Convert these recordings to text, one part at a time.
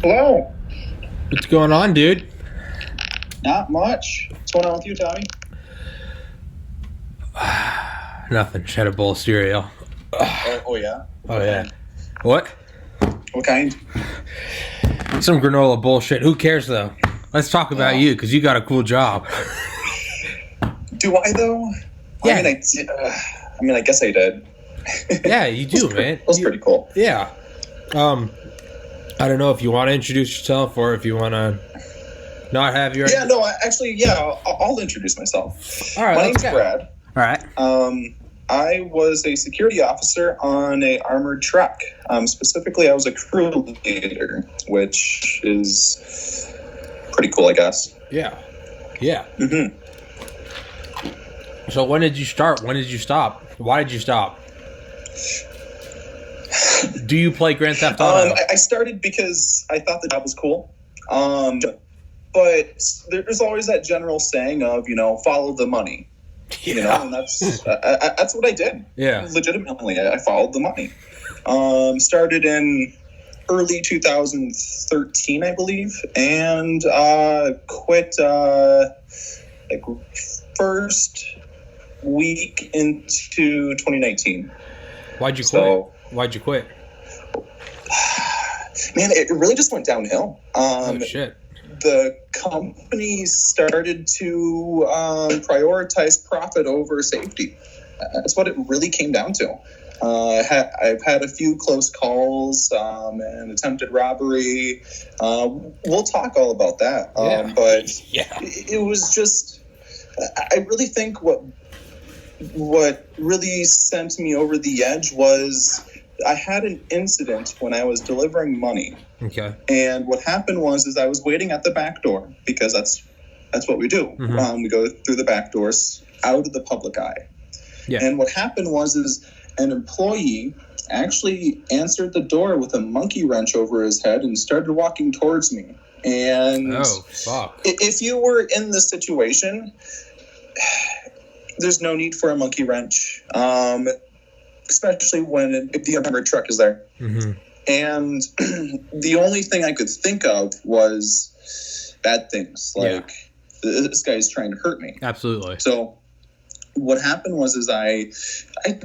Hello. What's going on, dude? Not much. What's going on with you, Tommy? Nothing. Just had a bowl of cereal. Oh yeah? Oh, yeah. What? What kind? Some granola bullshit. Who cares, though? Let's talk about you, because you got a cool job. Do I, though? Yeah. I mean, I guess I did. Yeah, you do, man. That was pretty cool. Yeah. I don't know if you want to introduce yourself or if you want to not have your... Yeah, no, I'll introduce myself. All right, My name's Brad. All right. I was a security officer on a armored truck. Specifically, I was a crew leader, which is pretty cool, I guess. Yeah. Yeah. Mm-hmm. So when did you start? When did you stop? Why did you stop? Do you play Grand Theft Auto? I started because I thought the job was cool. But there's always that general saying of, follow the money. Yeah. And that's what I did. Yeah. Legitimately, I followed the money. Started in early 2013, I believe, and quit first week into 2019. Why'd you quit? Why'd you quit? Man, it really just went downhill. Oh, shit. The company started to prioritize profit over safety. That's what it really came down to. I've had a few close calls and attempted robbery. We'll talk all about that. Yeah. But Yeah. it was just, I really think what really sent me over the edge was I had an incident when I was delivering money. Okay. And what happened was I was waiting at the back door because that's what we do. Mm-hmm. We go through the back doors out of the public eye. Yeah. And what happened was an employee actually answered the door with a monkey wrench over his head and started walking towards me. And oh, fuck. If you were in this situation, there's no need for a monkey wrench. Especially if the armored truck is there. Mm-hmm. And the only thing I could think of was bad things. Like, this guy's trying to hurt me. Absolutely. So what happened was I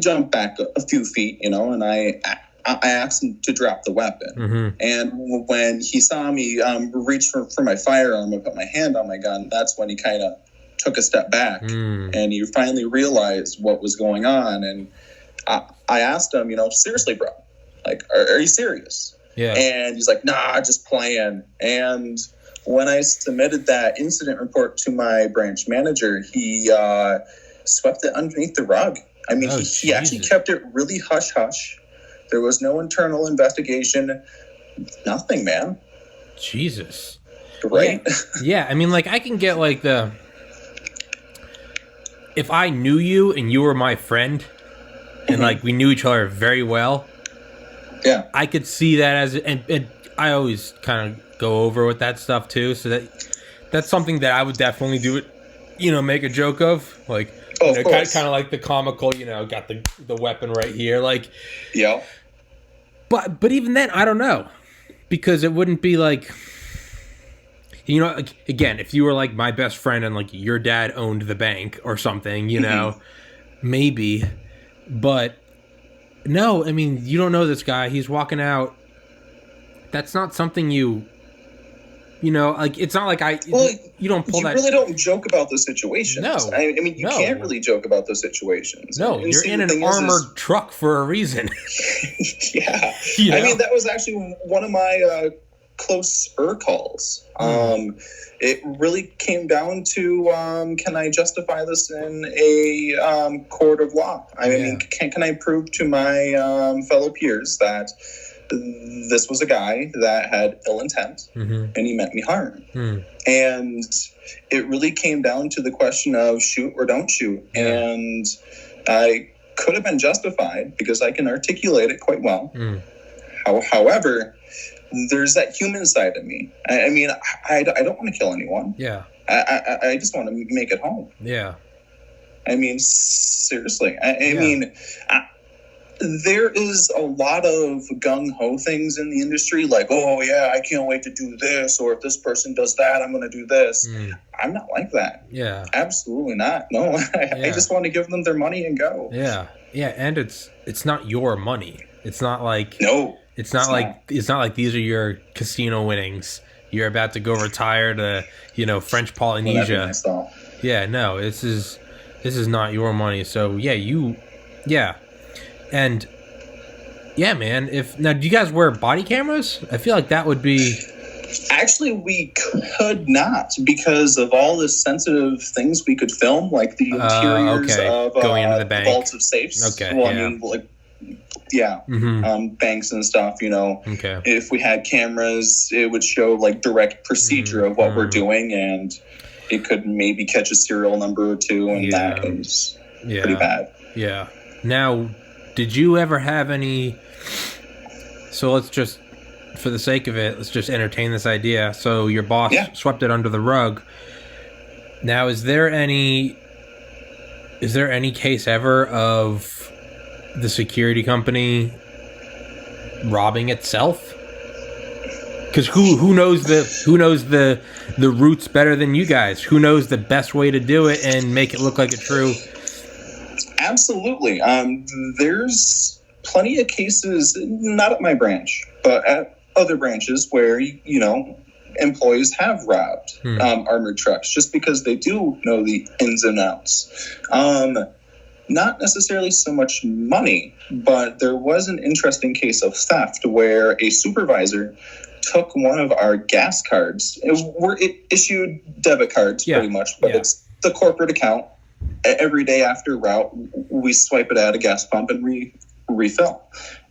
jumped back a few feet, and I asked him to drop the weapon. Mm-hmm. And when he saw me reach for my firearm and put my hand on my gun, that's when he kind of took a step back. And he finally realized what was going on. And I asked him, seriously, bro, like, are you serious? Yeah. And he's like, nah, just playing. And when I submitted that incident report to my branch manager, he swept it underneath the rug. I mean, he actually kept it really hush-hush. There was no internal investigation. Nothing, man. Jesus. Right? Yeah, I mean, like, I can get, like, if I knew you and you were my friend, and, like, we knew each other very well, yeah, I could see that as, and I always kind of go over with that stuff, too, so that's something that I would definitely do it, make a joke of, like, kind of like the comical, got the weapon right here, like, yeah. But even then, I don't know, because it wouldn't be like, like, again, if you were like my best friend and like your dad owned the bank or something, maybe, but no, I mean, you don't know this guy. He's walking out. That's not something like, it's not like you don't pull that. You really don't joke about those situations. No. I mean, you can't really joke about those situations. No, and you're in an armored truck for a reason. Yeah. I mean, that was actually one of my closer calls. It really came down to, can I justify this in a court of law? I mean, can I prove to my fellow peers that this was a guy that had ill intent, and he meant me harm? And it really came down to the question of shoot or don't shoot. And I could have been justified because I can articulate it quite well. However, there's that human side of me. I mean, I don't want to kill anyone. Yeah. I just want to make it home. Yeah. I mean, seriously. I mean, there is a lot of gung-ho things in the industry, like, oh, yeah, I can't wait to do this, or if this person does that, I'm going to do this. I'm not like that. Yeah. Absolutely not. No, I just want to give them their money and go. Yeah. Yeah, and it's not your money. It's not like... No. It's not like these are your casino winnings. You're about to go retire to, French Polynesia. Yeah, no, this is not your money. So, And man, do you guys wear body cameras? I feel like that would be... Actually, we could not because of all the sensitive things we could film, like the interiors of going into the bank, vaults of safes. Okay, well, I mean, banks and stuff. Okay. If we had cameras, it would show like direct procedure of what we're doing, and it could maybe catch a serial number or two, and that is pretty bad. Yeah. Now, did you ever have any? So let's just, for the sake of it, let's just entertain this idea. So your boss swept it under the rug. Now, is there any case ever of the security company robbing itself? Because who knows the routes better than you guys? Who knows the best way to do it and make it look like a true? Absolutely. There's plenty of cases, not at my branch, but at other branches where, employees have robbed armored trucks just because they do know the ins and outs. Not necessarily so much money, but there was an interesting case of theft where a supervisor took one of our gas cards. It issued debit cards pretty much, but it's the corporate account. Every day after route, we swipe it at a gas pump and refill.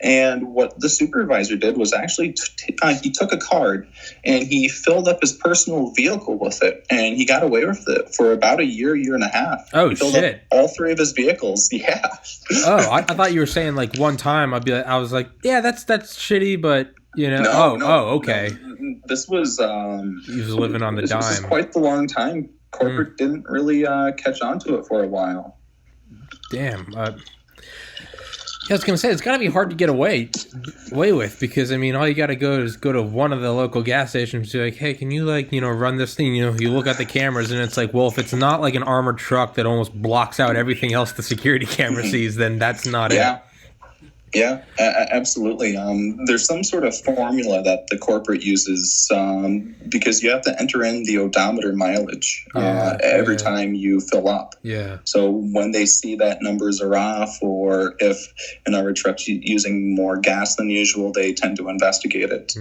And what the supervisor did was actually he took a card and he filled up his personal vehicle with it, and he got away with it for about a year and a half. Oh, he filled shit! Up all three of his vehicles. Yeah. Oh, I thought you were saying like one time. I was like, yeah, that's shitty, but okay. No, this was he was living on the dime. This was quite the long time. Corporate didn't really catch on to it for a while. Damn. I was going to say, it's got to be hard to get away with, because, I mean, all you got to go is go to one of the local gas stations and be like, hey, can you, run this thing? You look at the cameras, and it's like, well, if it's not like an armored truck that almost blocks out everything else the security camera sees, then that's not it. Yeah, absolutely. There's some sort of formula that the corporate uses because you have to enter in the odometer mileage every time you fill up. Yeah. So when they see that numbers are off, or if an armored truck's using more gas than usual, they tend to investigate it.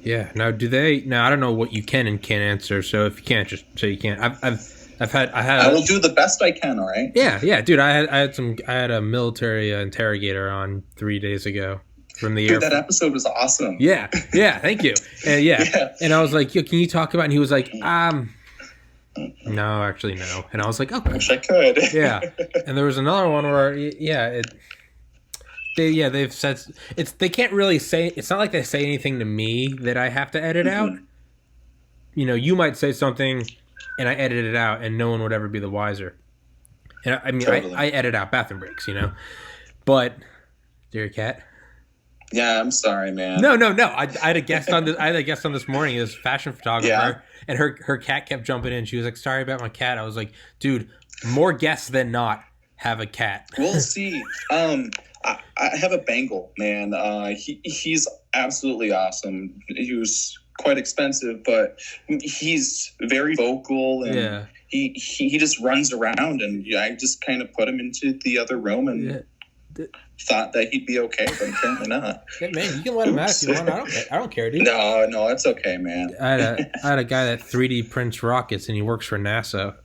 Yeah. Now, I don't know what you can and can't answer. So if you can't, just say you can't. I will do the best I can. All right. Yeah, dude. I had a military interrogator on 3 days ago from the air. That episode was awesome. Yeah. Thank you. And I was like, yo, can you talk about it? And he was like, no, actually, no. And I was like, okay. Wish I could. Yeah. And there was another one where, they've said they can't really say. It's not like they say anything to me that I have to edit out. You might say something, and I edit it out, and no one would ever be the wiser. And I mean, totally. I edit out bathroom breaks, But, dear cat. Yeah, I'm sorry, man. No. I had a guest on this morning. It was a fashion photographer, and her cat kept jumping in. She was like, "Sorry about my cat." I was like, "Dude, more guests than not have a cat." We'll see. I have a Bengal, man. He's absolutely awesome. He was quite expensive, but he's very vocal, and he just runs around, and I just kind of put him into the other room and thought that he'd be okay, but apparently not. Yeah, man, you can let him out if you want. I don't care, dude. No, it's okay, man. I had a guy that 3D prints rockets, and he works for NASA,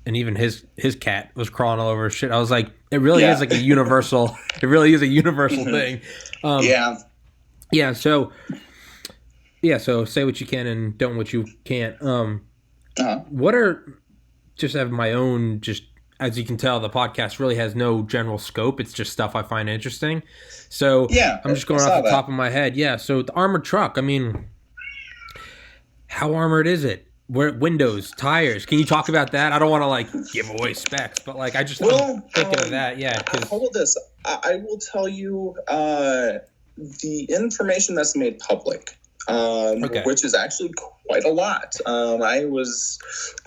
and even his cat was crawling all over his shit. I was like, it really is like a universal. It really is a universal thing. So say what you can and don't what you can't. What are, just have my own, just as you can tell, the podcast really has no general scope. It's just stuff I find interesting. So I'm just going off the top of my head. Yeah. So the armored truck, I mean, how armored is it? Where windows, tires? Can you talk about that? I don't want to give away specs, but I just I'm thinking of that. Yeah. Hold this. I will tell you the information that's made public, which is actually quite a lot. I was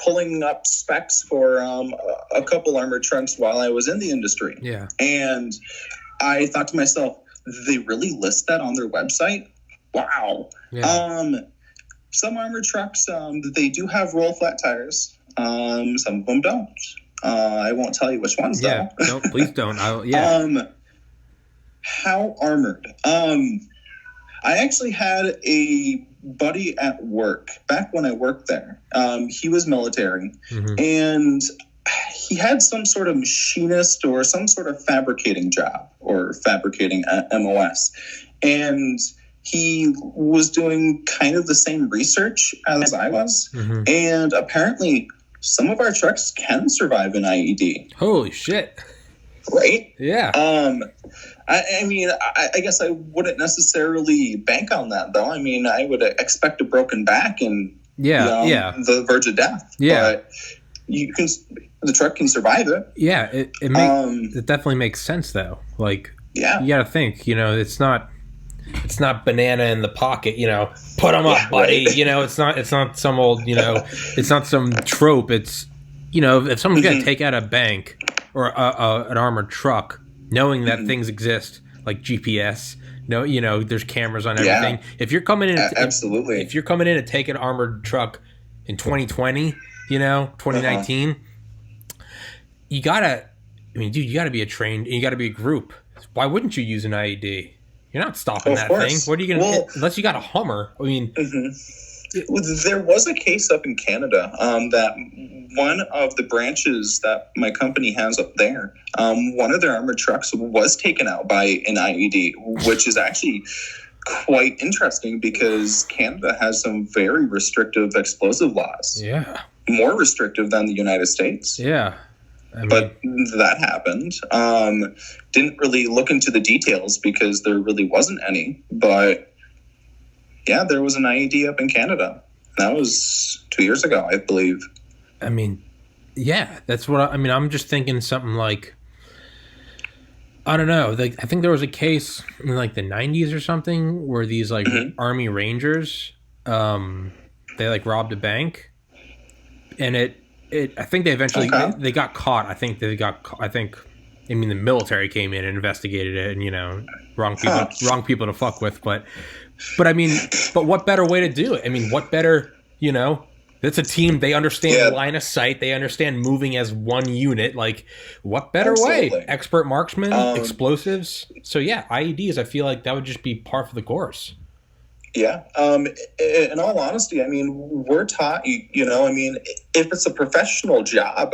pulling up specs for a couple armored trucks while I was in the industry. Yeah. And I thought to myself, they really list that on their website? Wow. Yeah. Some armored trucks, they do have roll flat tires. Some of them don't. I won't tell you which ones, though. No, please don't. How armored? I actually had a buddy at work back when I worked there. He was military, and he had some sort of machinist or some sort of fabricating job or fabricating MOS. And he was doing kind of the same research as I was. And apparently some of our trucks can survive an IED. Holy shit. Right? Yeah. I mean, I guess I wouldn't necessarily bank on that, though. I mean, I would expect a broken back and the verge of death. Yeah. But the truck can survive it. Yeah, it definitely makes sense, though. Like, you got to think, it's not banana in the pocket, put them up, buddy. Right. It's not some old, it's not some trope. It's, if someone's going to take out a bank or an armored truck, knowing that things exist like GPS, there's cameras on everything. Yeah. If you're coming in, absolutely. If you're coming in to take an armored truck in 2020, 2019, you gotta be a trained, you gotta be a group. Why wouldn't you use an IED? You're not stopping that thing. What are you gonna unless you got a Hummer? I mean, there was a case up in Canada that one of the branches that my company has up there, one of their armored trucks was taken out by an IED, which is actually quite interesting because Canada has some very restrictive explosive laws. Yeah. More restrictive than the United States. Yeah. But that happened. Didn't really look into the details because there really wasn't any. But yeah, there was an IED up in Canada. That was 2 years ago, I believe. I mean, yeah, that's what I'm just thinking something like, I don't know. I think there was a case in like the 90s or something where these like Army Rangers, they like robbed a bank, and I think they eventually they got caught. I think the military came in and investigated it, and wrong people to fuck with. But what better way to do it? I mean, what better, it's a team. They understand the line of sight. They understand moving as one unit. Like, what better way? Expert marksman, explosives. So yeah, IEDs. I feel like that would just be par for the course. Yeah. In all honesty, I mean, we're taught, if it's a professional job,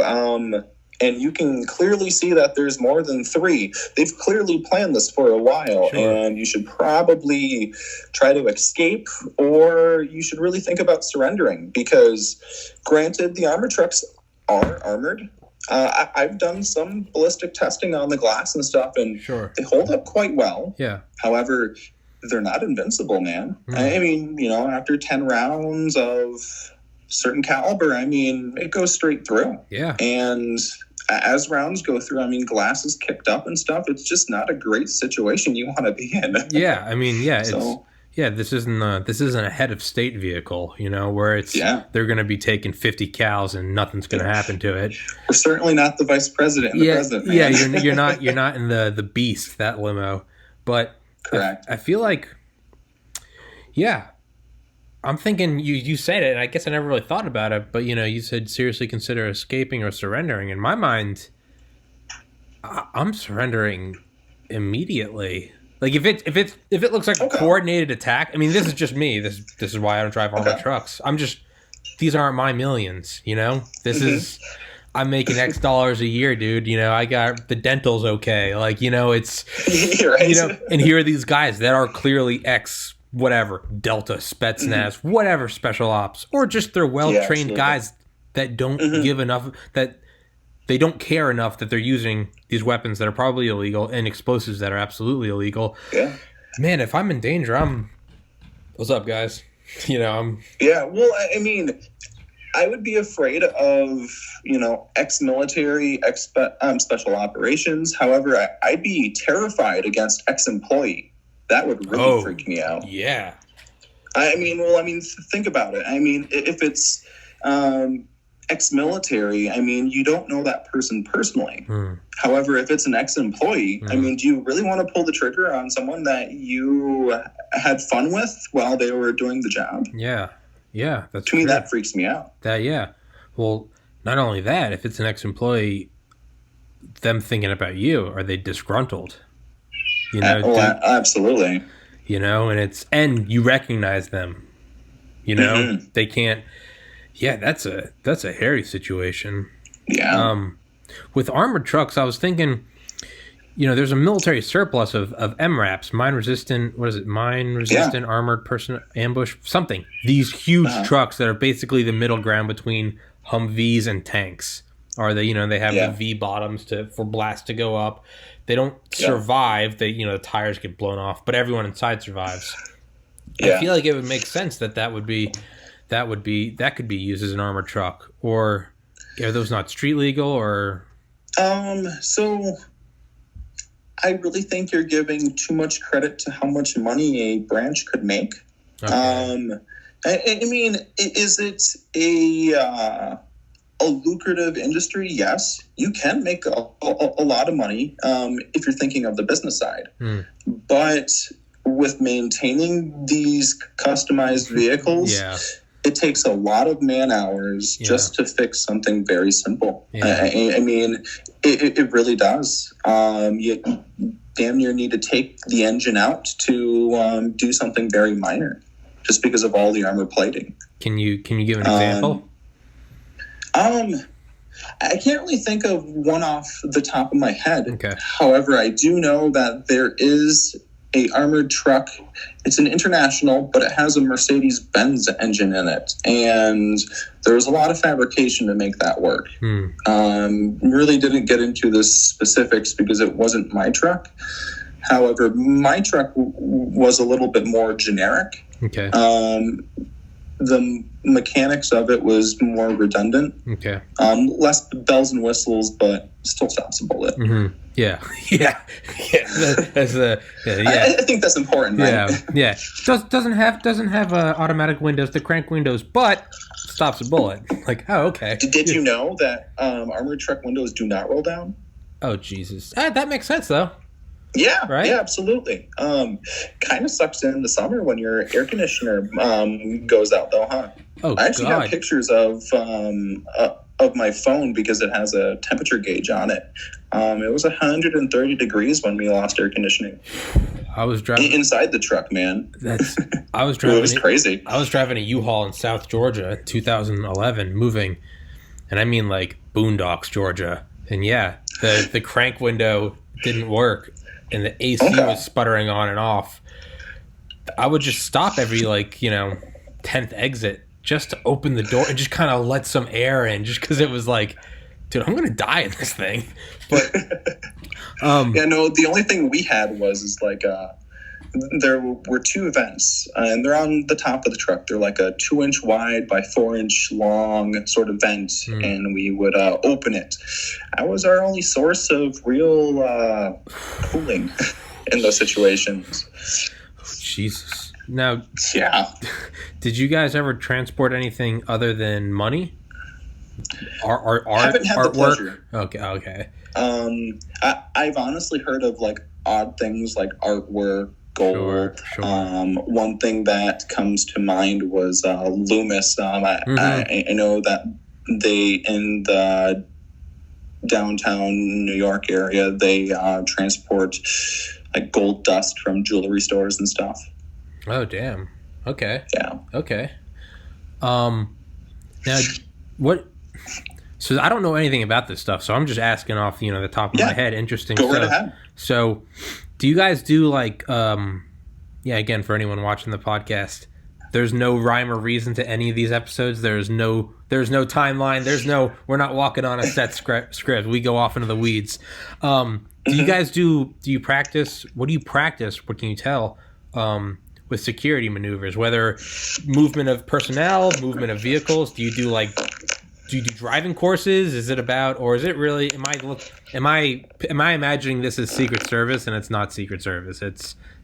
and you can clearly see that there's more than three, they've clearly planned this for a while, and you should probably try to escape, or you should really think about surrendering, because granted, the armored trucks are armored. I've done some ballistic testing on the glass and stuff, and they hold up quite well. Yeah. However, they're not invincible, man. I mean, after 10 rounds of certain caliber, I mean, it goes straight through. Yeah. And as rounds go through, I mean, glass is kicked up and stuff. It's just not a great situation you want to be in. Yeah. I mean, yeah. This isn't a head of state vehicle, where they're going to be taking 50 cows and nothing's going to happen to it. We're certainly not the vice president and the president, man. Yeah. You're not in the beast, that limo, but correct. I feel like, I'm thinking you said it, and I guess I never really thought about it, but you said seriously consider escaping or surrendering. In my mind, I'm surrendering immediately. Like if it looks like a coordinated attack. I mean, this is just me. This is why I don't drive armored trucks. These aren't my millions. This is. I'm making X dollars a year, dude. I got the dental's okay. Like, it's, right. And here are these guys that are clearly X, whatever, Delta, Spetsnaz, whatever special ops, or just they're well-trained guys that don't give enough, that they don't care enough that they're using these weapons that are probably illegal and explosives that are absolutely illegal. Yeah. Man, if I'm in danger, what's up, guys? Yeah, well, I mean, I would be afraid of, ex-military, special operations. However, I'd be terrified against ex-employee. That would really freak me out. Yeah. Think about it. If it's ex-military, you don't know that person personally. However, if it's an ex-employee, do you really want to pull the trigger on someone that you had fun with while they were doing the job? Yeah. Yeah, that's to me, that freaks me out. Well, not only that, if it's an ex-employee, them thinking about you, are they disgruntled? Absolutely. And you recognize them. They can't. Yeah, that's a hairy situation. Yeah. With armored trucks, I was thinking, there's a military surplus of MRAPs, mine resistant armored person ambush, something. These huge trucks that are basically the middle ground between Humvees and tanks. They have the V bottoms for blast to go up. They don't survive. The tires get blown off, but everyone inside survives. I feel like it would make sense that could be used as an armored truck. Or are those not street legal? Or so I really think you're giving too much credit to how much money a branch could make. Okay. Is it a lucrative industry? Yes, you can make a lot of money if you're thinking of the business side. But with maintaining these customized vehicles, it takes a lot of man hours just to fix something very simple. It really does. You damn near need to take the engine out to do something very minor, just because of all the armor plating. Can you give an example? I can't really think of one off the top of my head. Okay. However, I do know that there is a armored truck. It's an International, but it has a Mercedes-Benz engine in it, and there was a lot of fabrication to make that work. Really didn't get into the specifics because it wasn't my truck. However, my truck was a little bit more generic. Okay. The mechanics of it was more redundant. Okay. Less bells and whistles, but still stops a bullet. Mm-hmm. Yeah. I think that's important, right? Yeah. Doesn't have automatic windows, the crank windows, but stops a bullet. Like, oh, okay. Did you know that armored truck windows do not roll down? Oh, Jesus. That makes sense, though. Yeah, right? Yeah, absolutely. Kind of sucks in the summer when your air conditioner goes out, though, huh? Oh, I actually got pictures of my phone because it has a temperature gauge on it. It was 130 degrees when we lost air conditioning. I was driving inside the truck, man. I was driving. It was crazy. I was driving a U-Haul in South Georgia, 2011, moving, and I mean like Boondocks, Georgia. And the crank window didn't work, and the AC was sputtering on and off. I would just stop every 10th exit just to open the door and just kind of let some air in, just because it was like, dude, I'm gonna die in this thing. But the only thing we had was there were two vents, and they're on the top of the truck. They're like a 2-inch wide by 4-inch long sort of vent, and we would open it. That was our only source of real cooling in those situations. Oh, Jesus. Now, did you guys ever transport anything other than money? Art, haven't had artwork? The pleasure. Okay. I've honestly heard of odd things like artwork, gold. Sure. One thing that comes to mind was Loomis. I know that they, in the downtown New York area, they transport gold dust from jewelry stores and stuff. Oh, damn. Okay. Yeah. Okay. Now, what? So I don't know anything about this stuff, so I'm just asking off, the top of my head. Interesting. Go right ahead. So, do you guys do again, for anyone watching the podcast, there's no rhyme or reason to any of these episodes. There's no timeline. We're not walking on a set script. We go off into the weeds. Do you guys do you practice? What do you practice? What can you tell? with security maneuvers, whether movement of personnel, movement of vehicles? Do you do driving courses? Is it about, or is it really, am I imagining this as Secret Service, and it's not Secret Service?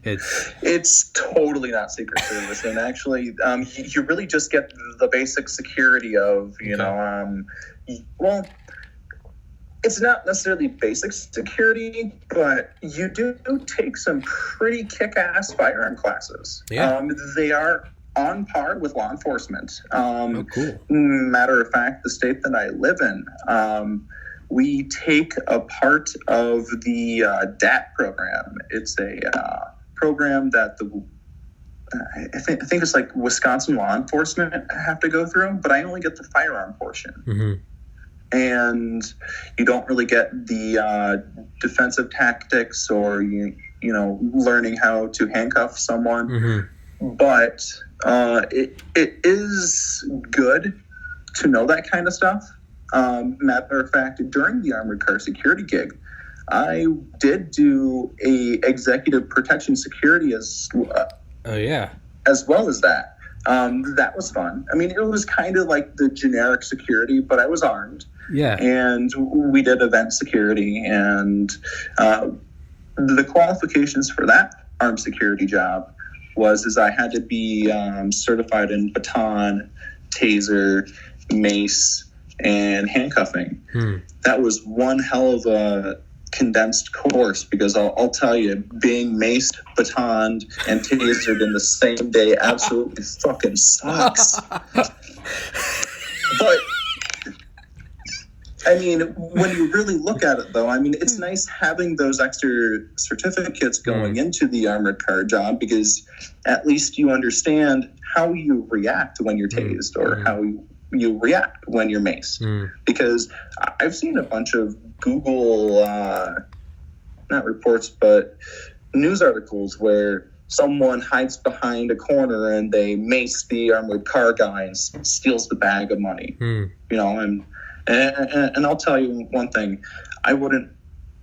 It's totally not Secret Service, and actually, you really just get the basic security of, well, it's not necessarily basic security, but you do take some pretty kick-ass firearm classes. Yeah. They are on par with law enforcement. Oh, cool. Matter of fact, the state that I live in, we take a part of the DAT program. It's a program that I think it's like Wisconsin law enforcement have to go through, but I only get the firearm portion. Mm-hmm. And you don't really get the defensive tactics or learning how to handcuff someone. Mm-hmm. But it is good to know that kind of stuff. Matter of fact, during the armored car security gig, I did do a executive protection security as well as that. That was fun. I mean, it was kind of like the generic security, but I was armed. Yeah. And we did event security, and the qualifications for that armed security job was I had to be certified in baton, taser, mace, and handcuffing. That was one hell of a condensed course, because I'll tell you, being maced, batoned, and tasered in the same day absolutely fucking sucks. But I mean, when you really look at it, though, I mean, it's nice having those extra certificates going into the armored car job, because at least you understand how you react when you're tased, or how you react when you're maced. Because I've seen a bunch of Google, not reports, but news articles where someone hides behind a corner and they mace the armored car guy and steals the bag of money. And I'll tell you one thing, I wouldn't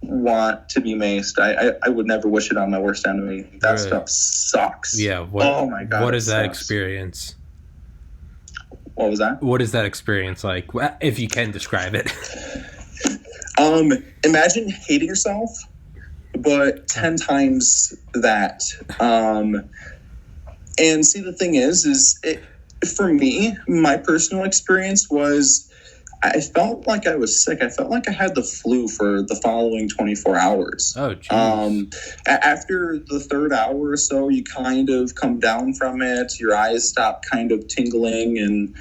want to be maced. I would never wish it on my worst enemy. That stuff sucks. Yeah. Oh my God. What is that experience? What was that? What is that experience like, if you can describe it? Imagine hating yourself, but 10 times that. And see, the thing is for me, my personal experience was, I felt like I was sick. I felt like I had the flu for the following 24 hours. Oh, geez. After the third hour or so, you kind of come down from it. Your eyes stop kind of tingling, and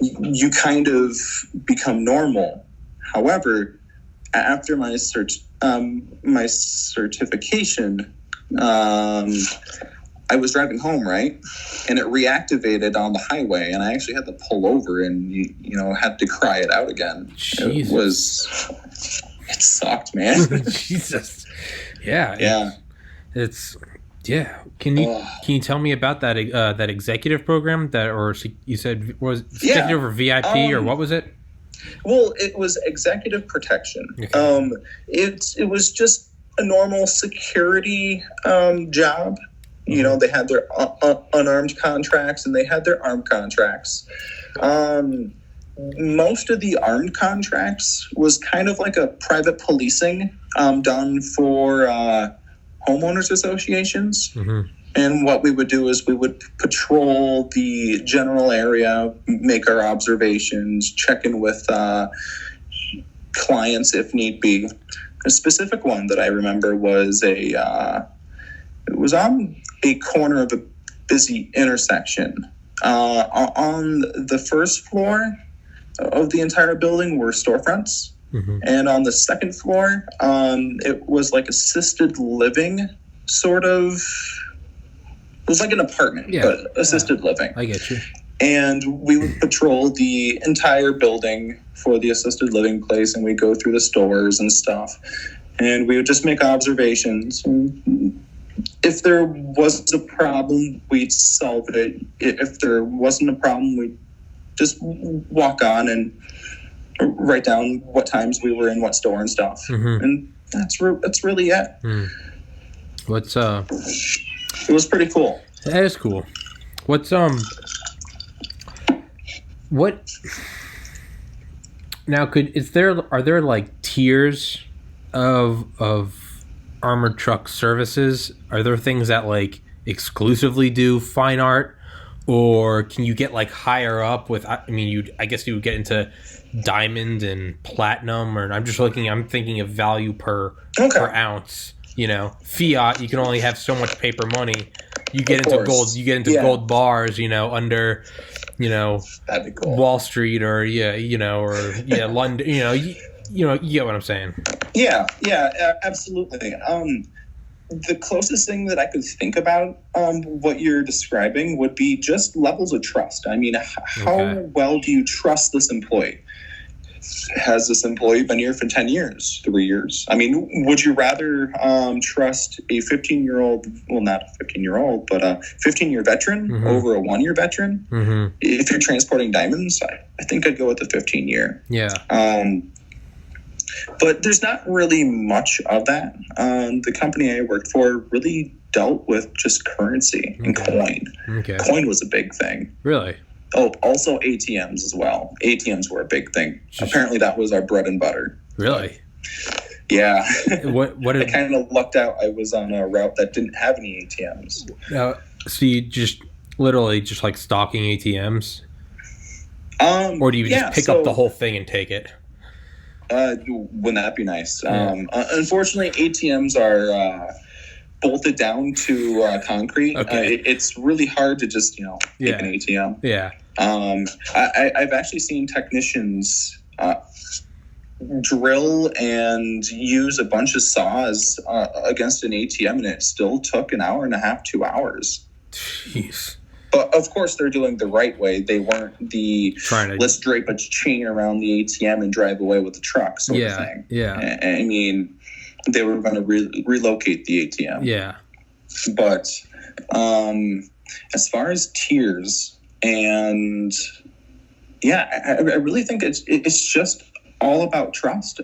you kind of become normal. However, after my certification, I was driving home, right? And it reactivated on the highway, and I actually had to pull over and, had to cry it out again. Jesus. It sucked, man. Jesus. Yeah. Yeah. Can you tell me about that that executive program or you said was executive or VIP or what was it? Well, it was executive protection. Okay. It was just a normal security job. They had their unarmed contracts and they had their armed contracts. Most of the armed contracts was kind of like a private policing done for homeowners associations. Mm-hmm. And what we would do is we would patrol the general area, make our observations, check in with clients if need be. A specific one that I remember was it was on a corner of a busy intersection. On the first floor of the entire building were storefronts. Mm-hmm. And on the second floor, it was like assisted living, sort of. It was like an apartment, but assisted living. I get you. And we would patrol the entire building for the assisted living place, and we'd go through the stores and stuff. And we would just make observations. If there was a problem, we'd solve it. If there wasn't a problem, we'd just walk on and write down what times we were in what store and stuff. Mm-hmm. And that's really it. Mm. It was pretty cool. That is cool. What's what now? Are there like tiers of armored truck services? Are there things that like exclusively do fine art, or can you get like higher up with? I mean, I guess you would get into diamond and platinum, or I'm thinking of value per ounce. You know, fiat, you can only have so much paper money. You get into gold. You get into gold bars. You know, under, you know, that'd be cool. Wall Street or London. You get what I'm saying. Yeah, absolutely. The closest thing that I could think about what you're describing would be just levels of trust. I mean, how well do you trust this employee? Has this employee been here for 10 years, 3 years? I mean, would you rather trust a 15-year-old, well, not a 15-year-old, but a 15-year veteran over a 1-year veteran? Mm-hmm. If you're transporting diamonds, I think I'd go with the 15-year. Yeah. But there's not really much of that. The company I worked for really dealt with just currency and coin. Okay. Coin was a big thing. Really? Oh, also ATMs as well. ATMs were a big thing. Apparently that was our bread and butter. Really? Yeah. What I kind of lucked out. I was on a route that didn't have any ATMs. So you just literally just like stalking ATMs? Or do you just pick up the whole thing and take it? Wouldn't that be nice? Yeah. Unfortunately, ATMs are bolted down to concrete. Okay. It's really hard to just, take an ATM. Yeah. I've actually seen technicians drill and use a bunch of saws against an ATM, and it still took an hour and a half, 2 hours. Jeez. But of course, they're doing the right way. They weren't let's drape a chain around the ATM and drive away with the truck sort of thing. Yeah. I mean, they were going to relocate the ATM. Yeah. But as far as tiers, and I really think it's just all about trust.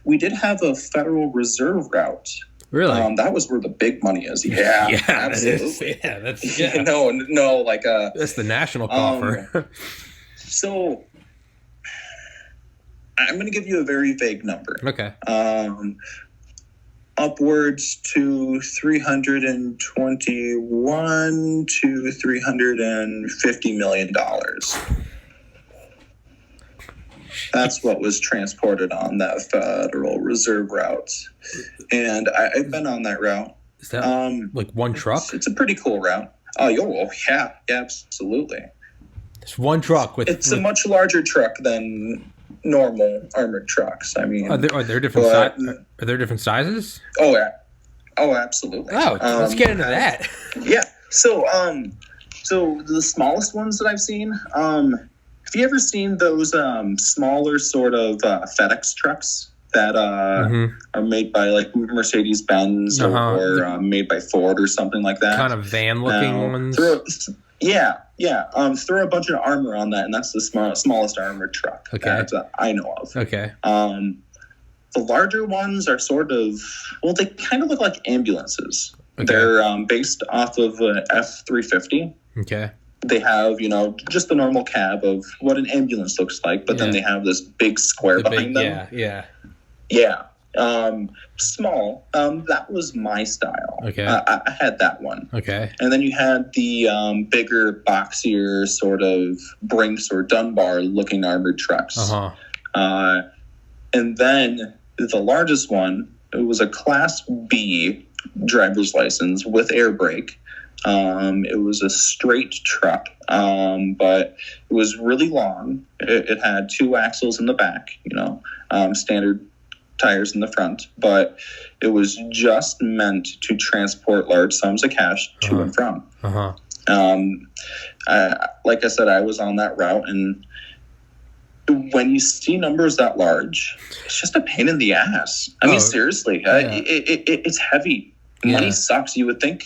We did have a Federal Reserve route. Really? That was where the big money is. Yeah, absolutely. That's the national coffer. So I'm going to give you a very vague number. Okay. Upwards to $321 to $350 million. That's what was transported on that Federal Reserve route. And I've been on that route. Is that like one truck? It's a pretty cool route. Oh, yeah, absolutely. It's one truck. It's a much larger truck than normal armored trucks. I mean, are there different are there different sizes? Oh, yeah. Oh, absolutely. Oh, let's get into that. Yeah. So the smallest ones that I've seen, have you ever seen those smaller sort of FedEx trucks that are made by like Mercedes-Benz or made by Ford or something like that? Kind of van-looking ones? Throw a bunch of armor on that, and that's the smallest armored truck that I know of. Okay. The larger ones are sort of, they kind of look like ambulances. Okay. They're based off of an F-350. Okay. They have, just the normal cab of what an ambulance looks like, but then they have this big square behind them. Yeah. Small. That was my style. Okay. I had that one. Okay. And then you had the bigger, boxier sort of Brinks or Dunbar looking armored trucks. And then the largest one, it was a Class B driver's license with air brake. It was a straight truck, but it was really long. It had 2 axles in the back, standard tires in the front, but it was just meant to transport large sums of cash to and from. Like I said, I was on that route, and when you see numbers that large, it's just a pain in the ass. I mean, seriously, it's heavy. Money sucks. You would think,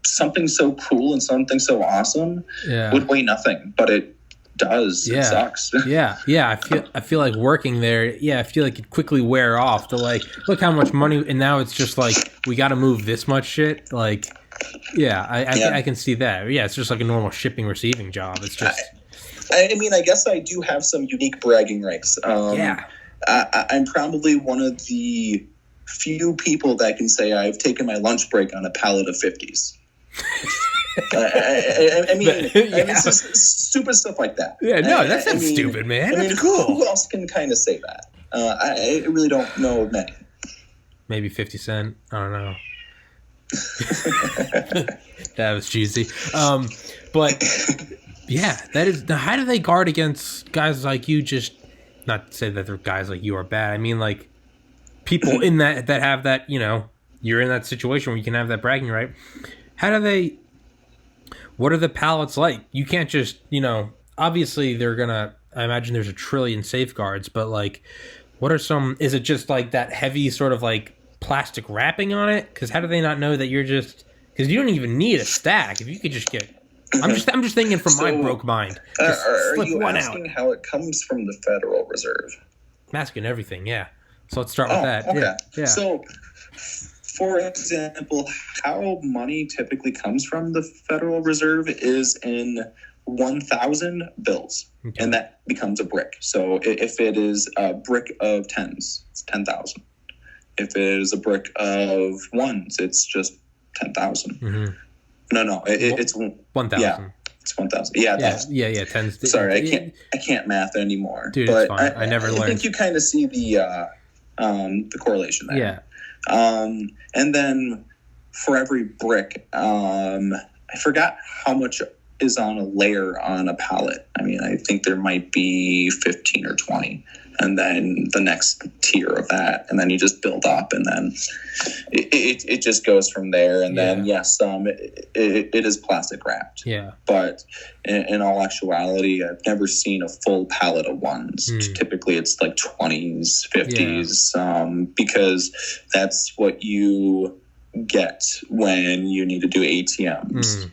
something so cool and something so awesome would weigh nothing, but it does. It sucks. I feel like working there. I feel like it quickly wear off to like, look how much money, and now it's just like we got to move this much shit. Like, Yeah, I can see that. Yeah, it's just like a normal shipping receiving job. It's just. I mean, I guess I do have some unique bragging rights. Yeah. I'm probably one of the few people that can say I've taken my lunch break on a pallet of 50s. I mean, it's just stupid stuff like that. Yeah, no, that's not stupid, man. That's cool. Who else can kind of say that? I really don't know of many. Maybe 50 Cent. I don't know. That was cheesy. But yeah, that is. How do they guard against guys like you? Just not to say that they're guys like you are bad. I mean, like people in that have that. You know, you're in that situation where you can have that bragging right. How do they? What are the pallets like? You can't just, obviously they're gonna. I imagine there's a trillion safeguards, but like, what are some? Is it just like that heavy sort of like plastic wrapping on it? Because how do they not know that you're just? Because you don't even need a stack. If you could just get. I'm just thinking from my broke mind. Are you asking how it comes from the Federal Reserve? I'm asking everything, yeah. So let's start with that. Okay. Yeah. So, for example, how money typically comes from the Federal Reserve is in 1,000 bills, and that becomes a brick. So if it is a brick of tens, it's 10,000. If it is a brick of ones, it's just 10,000. Mm-hmm. No, it's 1,000. Yeah, it's 1,000. Yeah, tens. Sorry, I can't math anymore. Dude, but it's fine. I never learned. I think you kind of see the correlation there. Yeah. And then for every brick, I forgot how much is on a layer on a pallet. I mean, I think there might be 15 or 20, and then the next tier of that, and then you just build up, and then it just goes from there. And then yes, it is plastic wrapped. Yeah. But in all actuality, I've never seen a full pallet of ones. Typically, it's like 20s, 50s, because that's what you get when you need to do ATMs.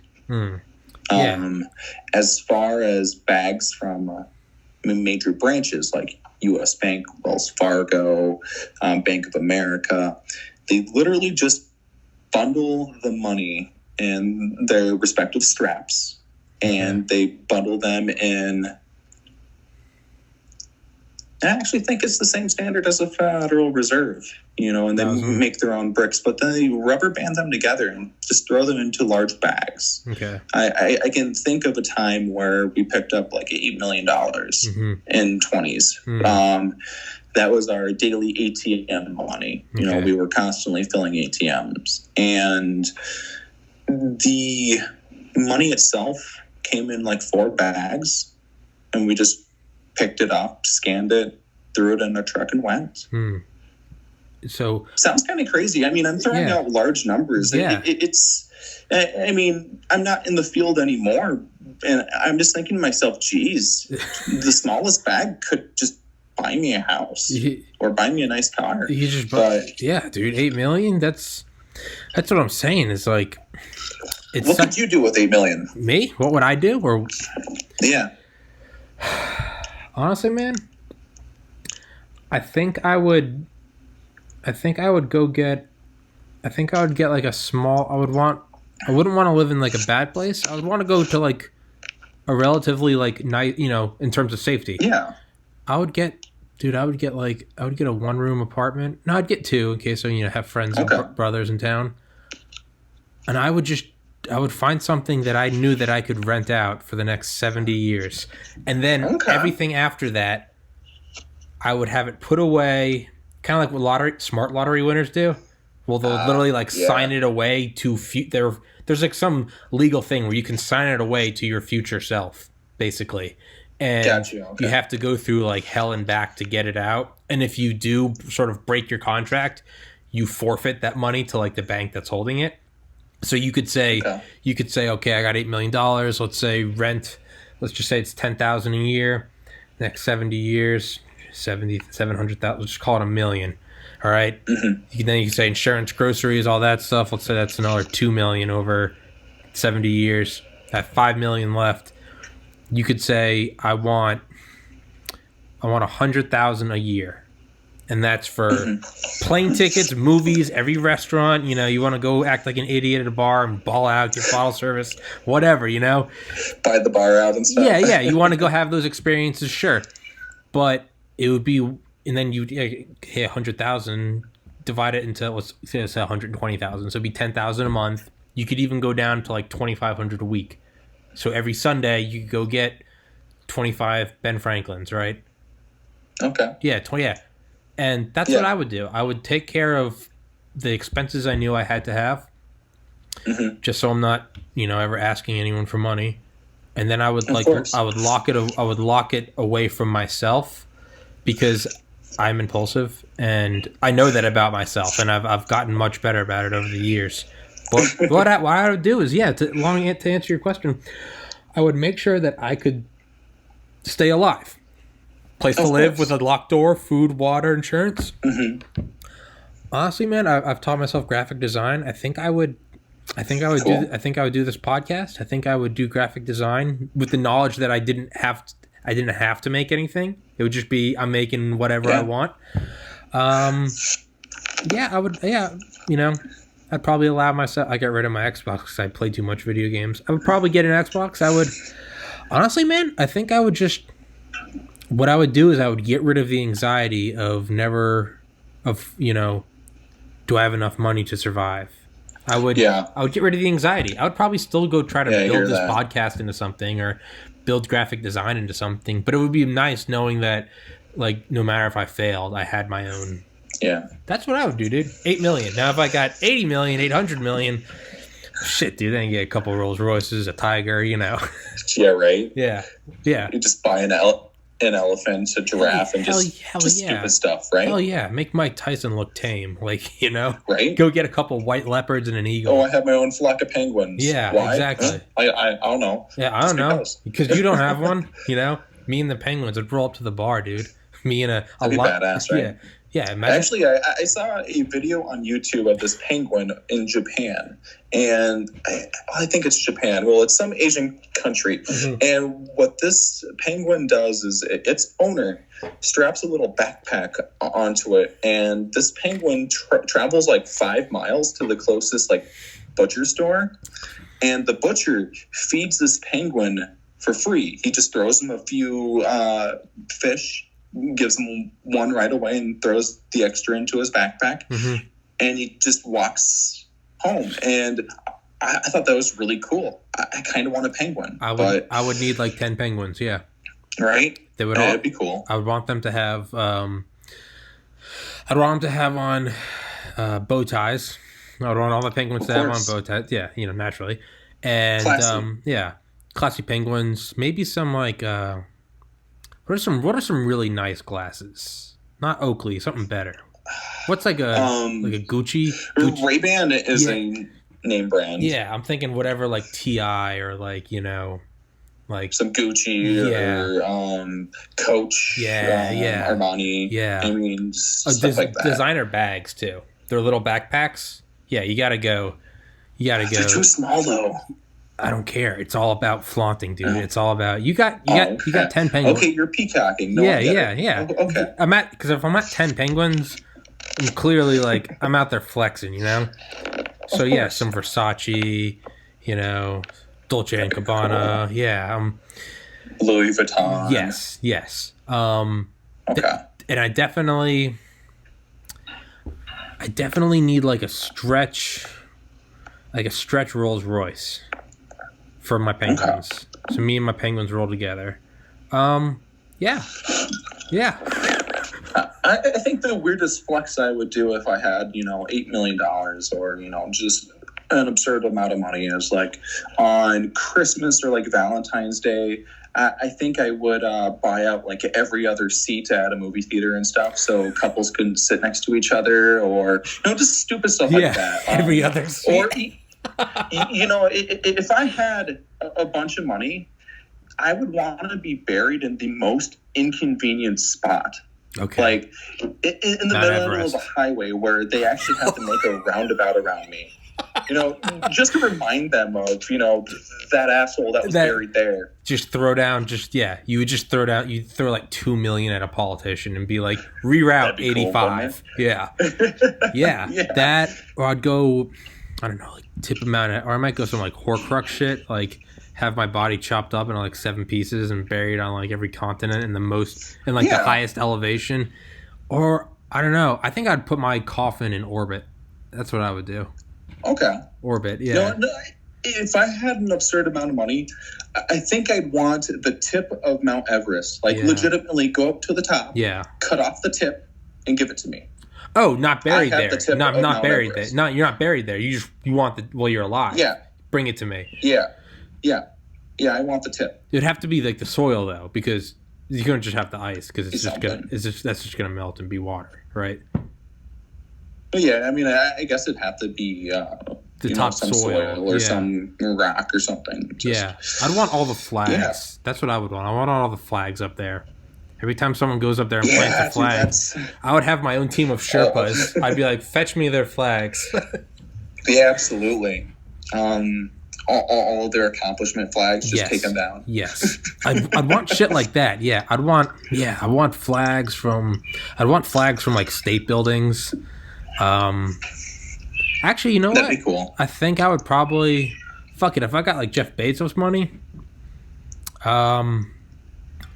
As far as bags from major branches like U.S. Bank, Wells Fargo, Bank of America, they literally just bundle the money in their respective straps, and they bundle them in. I actually think it's the same standard as the Federal Reserve, and they make their own bricks, but then they rubber band them together and just throw them into large bags. Okay. I can think of a time where we picked up like $8 million in 20s. That was our daily ATM money. We were constantly filling ATMs, and the money itself came in like 4 bags, and we just picked it up, scanned it, threw it in a truck, and went. So sounds kind of crazy. I mean, I'm throwing out large numbers. Yeah. It's. I mean, I'm not in the field anymore, and I'm just thinking to myself, geez, the smallest bag could just buy me a house or buy me a nice car. You just yeah, dude, $8 million. That's what I'm saying. It's like, what could you do with $8 million? Me? What would I do? Or yeah. Honestly, man, I think I would get like a small. I wouldn't want to live in like a bad place. I would want to go to like a relatively like nice, in terms of safety. Yeah. I would get a 1-room apartment. No, I'd get 2 in case I have friends and brothers in town. And I would find something that I knew that I could rent out for the next 70 years. And then everything after that, I would have it put away, kind of like what smart lottery winners do. Well, they'll literally sign it away to there's like some legal thing where you can sign it away to your future self, basically. And you have to go through like hell and back to get it out. And if you do sort of break your contract, you forfeit that money to like the bank that's holding it. So you could say, okay, I got $8 million. Let's say rent. Let's just say it's $10,000 a year. Next 70 years, 700,000. Let's just call it $1 million. All right. Mm-hmm. Then you can say insurance, groceries, all that stuff. Let's say that's another $2 million over 70 years. I have $5 million left. You could say I want $100,000 a year, And that's for plane tickets, movies, every restaurant. You know, you want to go act like an idiot at a bar and ball out, get bottle service, whatever, you know. Buy the bar out and stuff. Yeah. You want to go have those experiences, sure. But it would be, and then you hit 100,000, divide it into, let's say it's 120,000. So it'd be 10,000 a month. You could even go down to like 2,500 a week. So every Sunday you could go get 25 Ben Franklins, right? Okay. Yeah, 20. Yeah. And that's what I would do. I would take care of the expenses I knew I had to have, just so I'm not, ever asking anyone for money. And then I would I would lock it away from myself, because I'm impulsive and I know that about myself, and I've gotten much better about it over the years. But what I would do is, to answer your question, I would make sure that I could stay alive. Place to live with a locked door, food, water, insurance. Honestly, man, I've taught myself graphic design. I think I would do this podcast. I think I would do graphic design with the knowledge that I didn't have to make anything. It would just be, I'm making whatever I want. I would. I'd probably allow myself. I got rid of my Xbox because I played too much video games. I would probably get an Xbox. I would. Honestly, man, I think I would just. What I would do is I would get rid of the anxiety of do I have enough money to survive? I would get rid of the anxiety. I would probably still go try to build this podcast into something, or build graphic design into something. But it would be nice knowing that, like, no matter if I failed, I had my own. Yeah. That's what I would do, dude. 8 million. Now, if I got 80 million, 800 million, shit, dude, then you get a couple Rolls Royces, a Tiger, Yeah, right? Yeah. You just buy an elephant, a giraffe, and just stupid stuff, right? Hell yeah. Make Mike Tyson look tame, Right? Go get a couple white leopards and an eagle. Oh, I have my own flock of penguins. Yeah, why? exactly. I don't know. Yeah, I don't know. Because you don't have one, Me and the penguins would roll up to the bar, dude. Me and That'd be badass, right? Yeah. Actually, I saw a video on YouTube of this penguin in Japan, and I think it's Japan. Well, it's some Asian country, and what this penguin does is its owner straps a little backpack onto it, and this penguin travels like 5 miles to the closest butcher store, and the butcher feeds this penguin for free. He just throws him a few fish, gives him one right away, and throws the extra into his backpack, and he just walks home. And I thought that was really cool. I kind of want a penguin. I would need 10 penguins. Yeah, right. That'd be cool. I would want them to have. I'd want them to have on bow ties. I would want all the penguins to have on bow ties. Yeah, naturally. And classy. Classy penguins. Maybe some What are some really nice glasses? Not Oakley, something better. What's a Gucci? Ray-Ban is a name brand. Yeah, I'm thinking whatever TI or some Gucci or Coach. Armani. Yeah. I mean, stuff like that. Designer bags too. They're little backpacks. Yeah, you gotta go. They're too small though. I don't care. It's all about flaunting, dude. It's all about you got 10 penguins. Okay, you're peacocking. No, yeah. Oh, okay. Because if I'm at 10 penguins, I'm clearly I'm out there flexing, So some Versace, Dolce and Gabbana, Louis Vuitton. Yes. Okay. And I definitely need a stretch Rolls Royce for my penguins. Okay. So me and my penguins roll together. Yeah. I think the weirdest flex I would do if I had, $8 million or, just an absurd amount of money is on Christmas or Valentine's Day, I think I would buy out every other seat at a movie theater and stuff, so couples couldn't sit next to each other, or just stupid stuff like that. Every other seat. Or if I had a bunch of money, I would want to be buried in the most inconvenient spot. Okay. In the middle of a highway where they actually have to make a roundabout around me. just to remind them of, that asshole that was buried there. Just throw down, you would just throw down, you'd throw like $2 million at a politician and be like, reroute 85. Cool, yeah. That, or I'd go, I don't know, like tip him out, or I might go some like Horcrux shit, like have my body chopped up into like 7 pieces and buried on like every continent in the highest elevation. Or, I don't know, I think I'd put my coffin in orbit. That's what I would do. Okay. Orbit, yeah. No, if I had an absurd amount of money, I think I'd want the tip of Mount Everest. Legitimately go up to the top, cut off the tip, and give it to me. Oh, not buried there. Not buried there. No, you're not buried there. You want you're alive. Yeah. Bring it to me. Yeah, I want the tip. It'd have to be like the soil, though, because you're going to just have the ice, because that's just going to melt and be water, right? Yeah, I mean, I guess it'd have to be the top some soil or some rock or something. I'd want all the flags. Yeah. That's what I would want. I want all the flags up there. Every time someone goes up there and plants a flag, I would have my own team of Sherpas. I'd be like, fetch me their flags. Yeah, absolutely. All of their accomplishment flags, just take them down. Yes. I'd want shit like that. Yeah. I want flags from like state buildings. Actually, you know That'd be cool. I think I would probably fuck it if I got like Jeff Bezos money.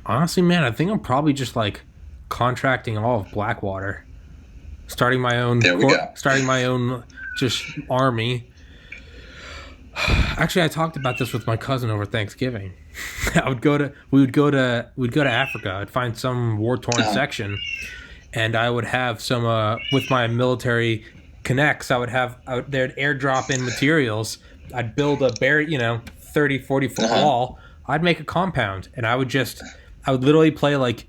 Honestly, man, I think I'm probably just like contracting all of Blackwater, starting my own just army. Actually, I talked about this with my cousin over Thanksgiving. We would go to Africa. I'd find some war-torn section, and I would have some with my military connects. They'd airdrop in materials. I'd build a 30, 40 foot wall. I'd make a compound, and I would literally play like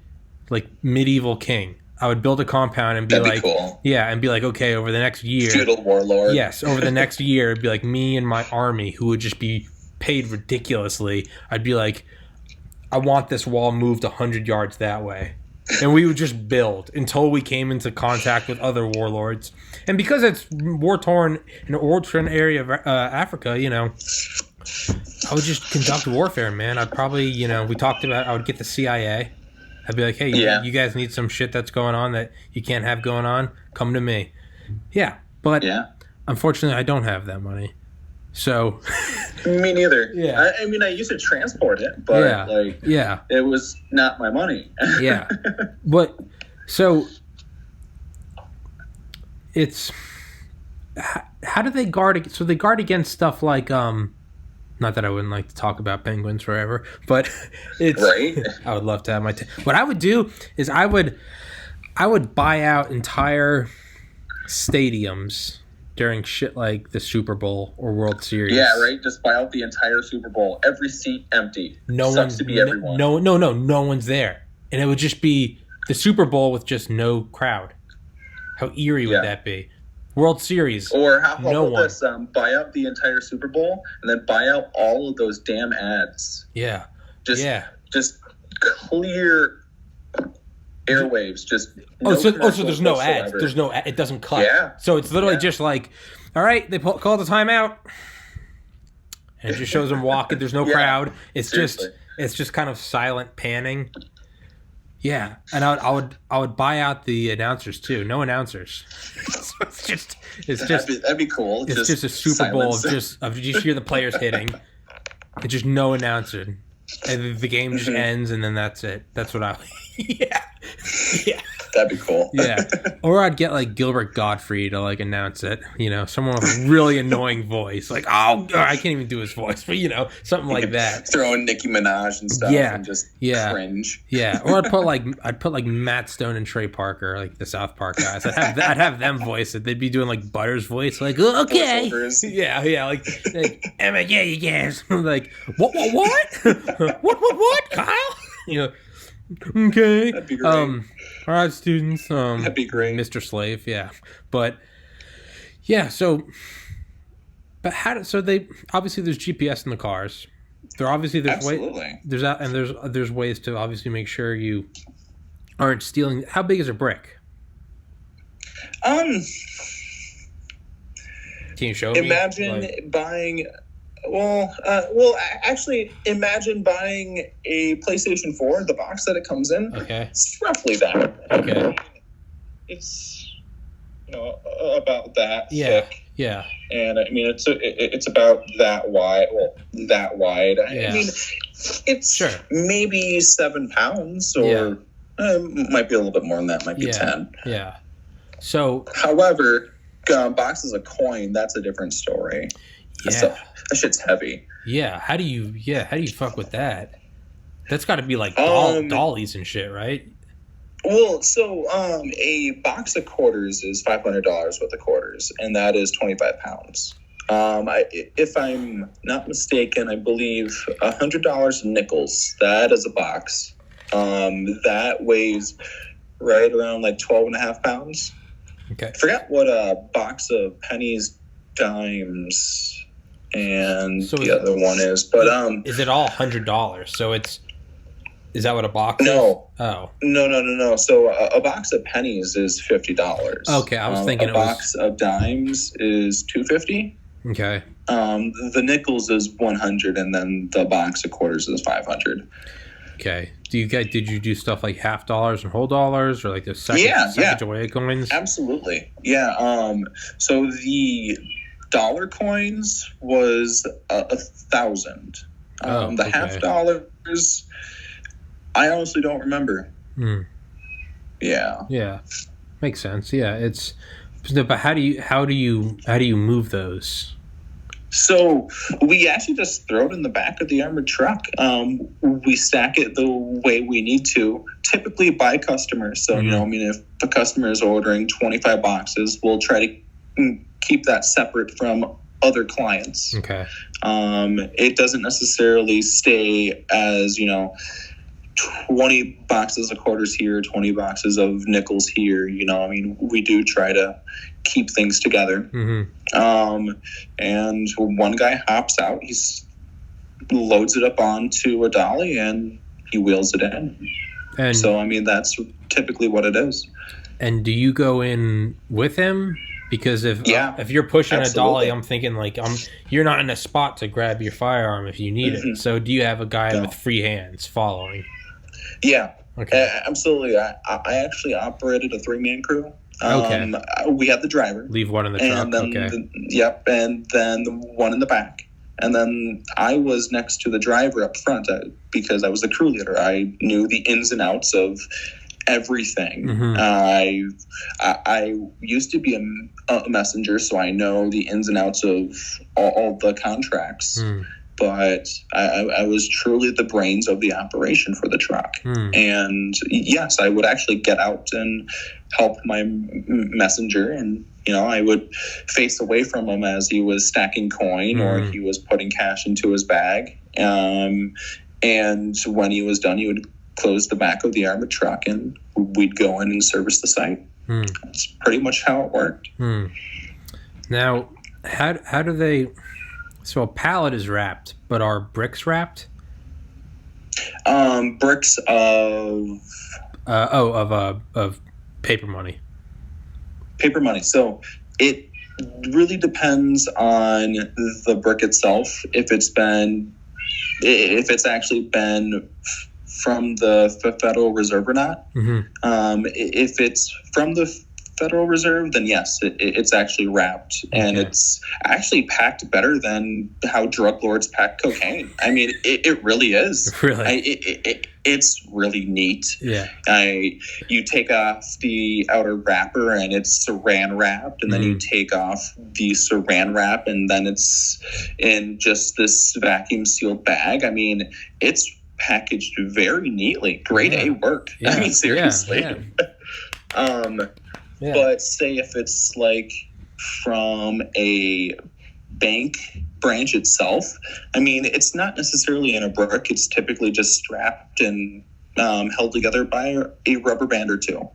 medieval king. I would build a compound and be cool. And be like, okay, over the next year, feudal warlord. Yes, over the next year, it'd be like me and my army, who would just be paid ridiculously. I'd be like, I want this wall moved 100 yards that way, and we would just build until we came into contact with other warlords. And because it's war-torn area of Africa, I would just conduct warfare, man. I'd probably, we talked about, I would get the CIA. I'd be like, hey, you guys need some shit that's going on that you can't have going on? Come to me. Yeah, but unfortunately, I don't have that money. So. Me neither. Yeah. I mean, I used to transport it, but it was not my money. Yeah. But, so, it's, how do they guard? So they guard against stuff like, not that I wouldn't like to talk about penguins forever, but it's right. I would love to have what I would do is I would buy out entire stadiums during shit like the Super Bowl or World Series. Yeah, right. Just buy out the entire Super Bowl. Every seat empty. Sucks to be everyone. No one's there, and it would just be the Super Bowl with just no crowd. How eerie would that be? World Series. Or how about this? Buy out the entire Super Bowl and then buy out all of those damn ads. Yeah. Just clear airwaves. Just so there's no ads. There's no. It doesn't cut. Yeah. So it's literally just like, all right, they call the timeout, and it just shows them walking. There's no crowd. It's just kind of silent panning. Yeah, and I would buy out the announcers too. No announcers. So it's just that'd be cool. It's just a Super Bowl of you just hear the players hitting. It's just no announcer, and the game just ends, and then that's it. That's what I. Yeah. That'd be cool. Yeah. Or I'd get like Gilbert Gottfried to like announce it. Someone with a really annoying voice. Like, I can't even do his voice, but something like that. Throw in Nicki Minaj and stuff and just cringe. Yeah. Or I'd put like Matt Stone and Trey Parker, like the South Park guys. I'd have them voice it. They'd be doing like Butter's voice, like, okay. Yeah, like Emma, yeah, you guys. Like, what? What, Kyle? Okay. That'd be great. All right, students. That'd be great. Mr. Slave, yeah. But they obviously there's GPS in the cars. There's there's ways to obviously make sure you aren't stealing. How big is a brick? Can you show imagine me? buying. Actually, imagine buying a PlayStation 4, the box that it comes in. Okay. It's roughly that. Okay. It's about that thick. Yeah. And I mean, it's about that wide. Well, that wide. Yeah. I mean, it's maybe 7 pounds, or might be a little bit more than that. Might be 10. Yeah. So, however, boxes of coin, that's a different story. Yeah. That shit's heavy. Yeah. How do you fuck with that? That's got to be like dollies and shit, right? Well, so a box of quarters is $500 worth of quarters, and that is 25 pounds. If I'm not mistaken, I believe $100 in nickels. That is a box. That weighs right around like 12.5 pounds. Okay. I forgot what a box of pennies, dimes, and the other one is. But is it all $100? So is that what a box is? Oh. No. So a box of pennies is $50. Okay, I was thinking a box of dimes is $250. Okay. The nickels is $100, and then the box of quarters is $500. Okay. Did you do stuff like half dollars and whole dollars, or like the second away coins? Absolutely. Yeah. So the dollar coins was 1,000. The half dollars, I honestly don't remember. Yeah. Yeah. Makes sense. Yeah. But how do you move those? So we actually just throw it in the back of the armored truck. We stack it the way we need to, typically by customers. So, if a customer is ordering 25 boxes, we'll try to keep that separate from other clients. Okay. It doesn't necessarily stay as, 20 boxes of quarters here, 20 boxes of nickels here. We do try to keep things together. And one guy hops out, he loads it up onto a dolly, and he wheels it in. And so, that's typically what it is. And do you go in with him? Because if you're pushing a dolly, I'm thinking you're not in a spot to grab your firearm if you need it. So do you have a guy with free hands following? Yeah. Okay. Absolutely. I actually operated a 3-man crew. Okay. We had the driver. Leave one in the truck. And then, and then the one in the back. And then I was next to the driver up front because I was the crew leader. I knew the ins and outs of everything. I used to be a messenger, so I know the ins and outs of all the contracts. But I was truly the brains of the operation for the truck. And yes, I would actually get out and help my messenger, and I would face away from him as he was stacking coin or he was putting cash into his bag. And when he was done, he would close the back of the armored truck, and we'd go in and service the site. That's pretty much how it worked. Now, how do they? So a pallet is wrapped, but are bricks wrapped? Bricks of paper money. Paper money. So it really depends on the brick itself. If it's actually been from the Federal Reserve or not. If it's from the Federal Reserve, then yes, it's actually wrapped, and it's actually packed better than how drug lords pack cocaine. It really is. Really, it's really neat. Yeah. You take off the outer wrapper, and it's saran wrapped, and then you take off the saran wrap, and then it's in just this vacuum sealed bag. It's packaged very neatly. Grade A work. Seriously. But say if it's from a bank branch itself, it's not necessarily in a brick. It's typically just strapped and held together by a rubber band or two.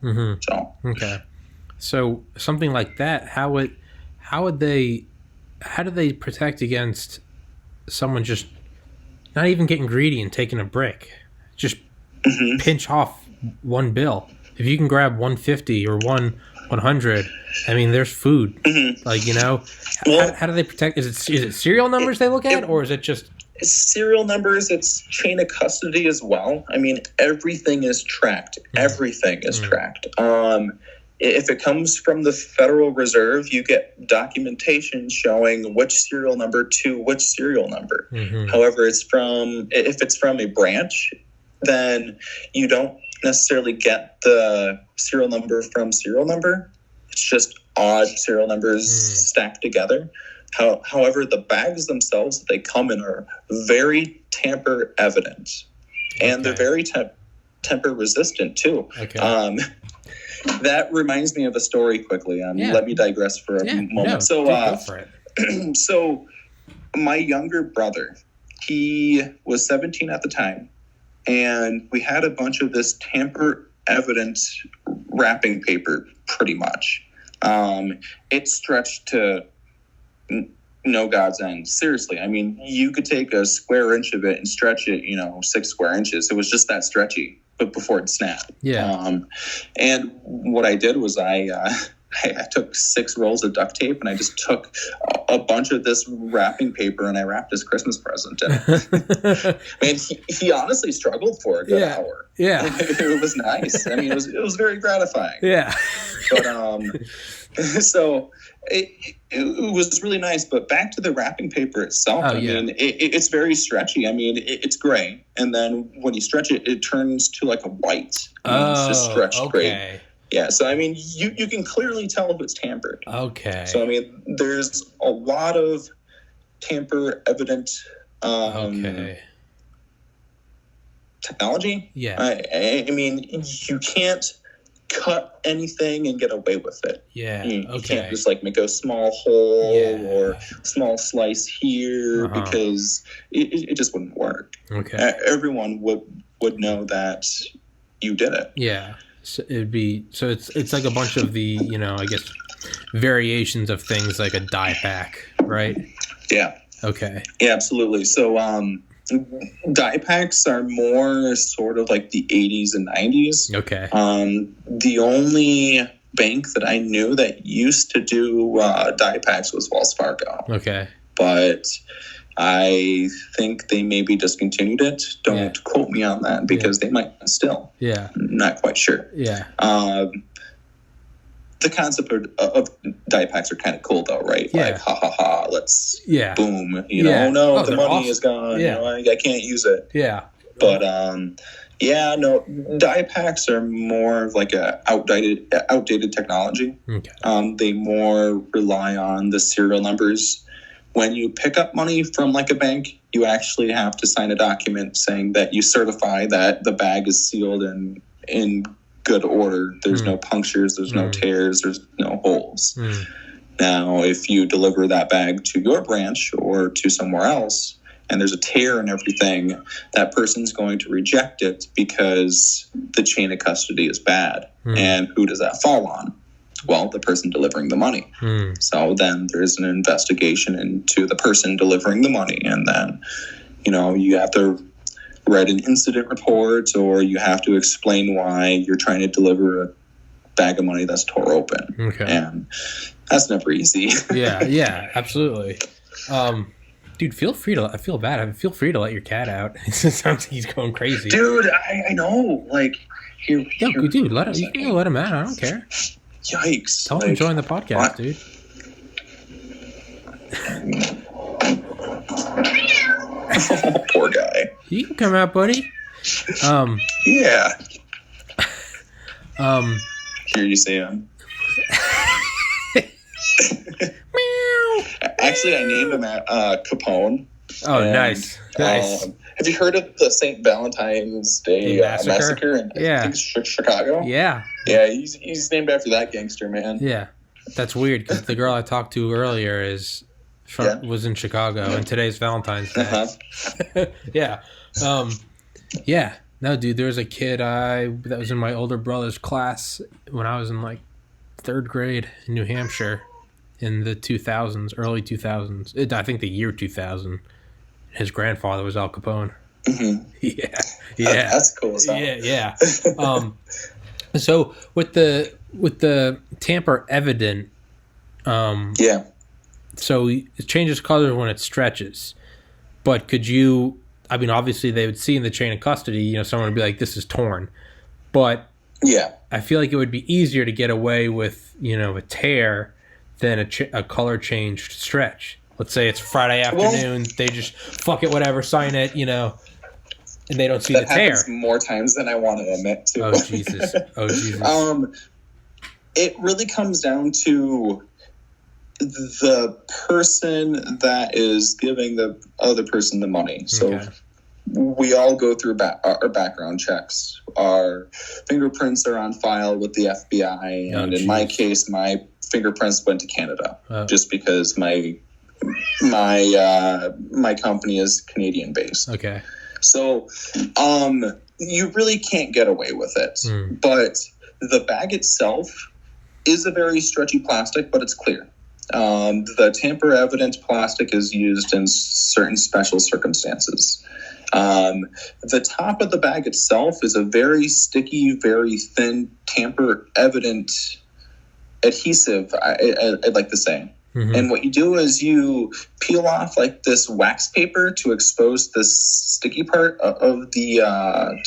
So something like that, how do they protect against someone just not even getting greedy and taking a brick? Just pinch off one bill. If you can grab 150 or 100. I mean, there's food. Mm-hmm. Like, you know, how do they protect? Is it serial numbers they look at, or is it just serial numbers? It's chain of custody as well. I mean, everything is tracked. Everything is tracked. If it comes from the Federal Reserve, you get documentation showing which serial number to which serial number. However, if it's from a branch, then you don't necessarily get the serial number from serial number. It's just odd serial numbers stacked together. However, the bags themselves that they come in are very tamper evident, and they're very temper resistant too. That reminds me of a story quickly. Let me digress for a moment. So my younger brother, he was 17 at the time, and we had a bunch of this tamper evident wrapping paper, pretty much. It stretched to no God's end. Seriously. I mean, you could take a square inch of it and stretch it, 6 square inches. It was just that stretchy, but before it snapped. And what I did was I took 6 rolls of duct tape, and I just took a bunch of this wrapping paper, and I wrapped his Christmas present in it. Man, he honestly struggled for a good hour. It was nice. I mean, it was very gratifying. But so it was really nice. But back to the wrapping paper itself. I mean, it's very stretchy. I mean, it's gray, and then when you stretch it, it turns to like a white. It's just stretched gray. Yeah, so I mean, you can clearly tell if it's tampered. So I mean, there's a lot of tamper evident technology. I mean, you can't cut anything and get away with it. You can't just like make a small hole or small slice here because it just wouldn't work. Everyone would know that you did it. So it's like a bunch of the, I guess, variations of things like a die pack, right? Yeah, absolutely. So die packs are more sort of like the 80s and 90s. The only bank that I knew that used to do die packs was Wells Fargo. But I think they maybe discontinued it. Don't quote me on that because they might still. Not quite sure. The concept of die packs are kind of cool though, right? Like, let's boom. The money awesome. Is gone. I can't use it. But no, die packs are more of like a outdated technology. They more rely on the serial numbers. When you pick up money from like a bank, you actually have to sign a document saying that you certify that the bag is sealed in good order. There's no punctures, there's no tears, there's no holes. Now, if you deliver that bag to your branch or to somewhere else and there's a tear and everything, that person's going to reject it because the chain of custody is bad. And who does that fall on? Well, the person delivering the money. So then there's an investigation into the person delivering the money. And then, you have to write an incident report or you have to explain why you're trying to deliver a bag of money that's tore open. And that's never easy. Absolutely. Dude, feel free to, I feel bad. Feel free to let your cat out. It sounds like he's going crazy. Dude, I know. Like, dude, you can let him out. I don't care. Yikes. Tell him to join the podcast, dude. Poor guy. You can come out, buddy. Here you see him. Actually, I named him Capone. Nice. Have you heard of the St. Valentine's Day massacre in I think Chicago? Yeah, he's named after that gangster, man. Yeah, that's weird because the girl I talked to earlier was in Chicago, and today's Valentine's Day. No, dude, there was a kid that was in my older brother's class when I was in like 3rd grade in New Hampshire in the 2000s, early 2000s. I think the year 2000. His grandfather was Al Capone. That's cool. So with the tamper evident, Yeah. so it changes color when it stretches. But could you? I mean, obviously they would see in the chain of custody. Someone would be like, "This is torn," but Yeah. I feel like it would be easier to get away with a tear than a color changed stretch. Let's say it's Friday afternoon, they just fuck it, whatever, sign it, and they don't see the tear. That happens more times than I want to admit to. Oh Jesus! It really comes down to the person that is giving the other person the money. So we all go through our background checks. Our fingerprints are on file with the FBI, and in my case, my fingerprints went to Canada just because my company is Canadian based. Okay. So, you really can't get away with it. But the bag itself is a very stretchy plastic, but it's clear. The tamper evident plastic is used in certain special circumstances. The top of the bag itself is a very sticky, very thin tamper evident adhesive, I'd like to say. And what you do is you peel off like this wax paper to expose the sticky part of the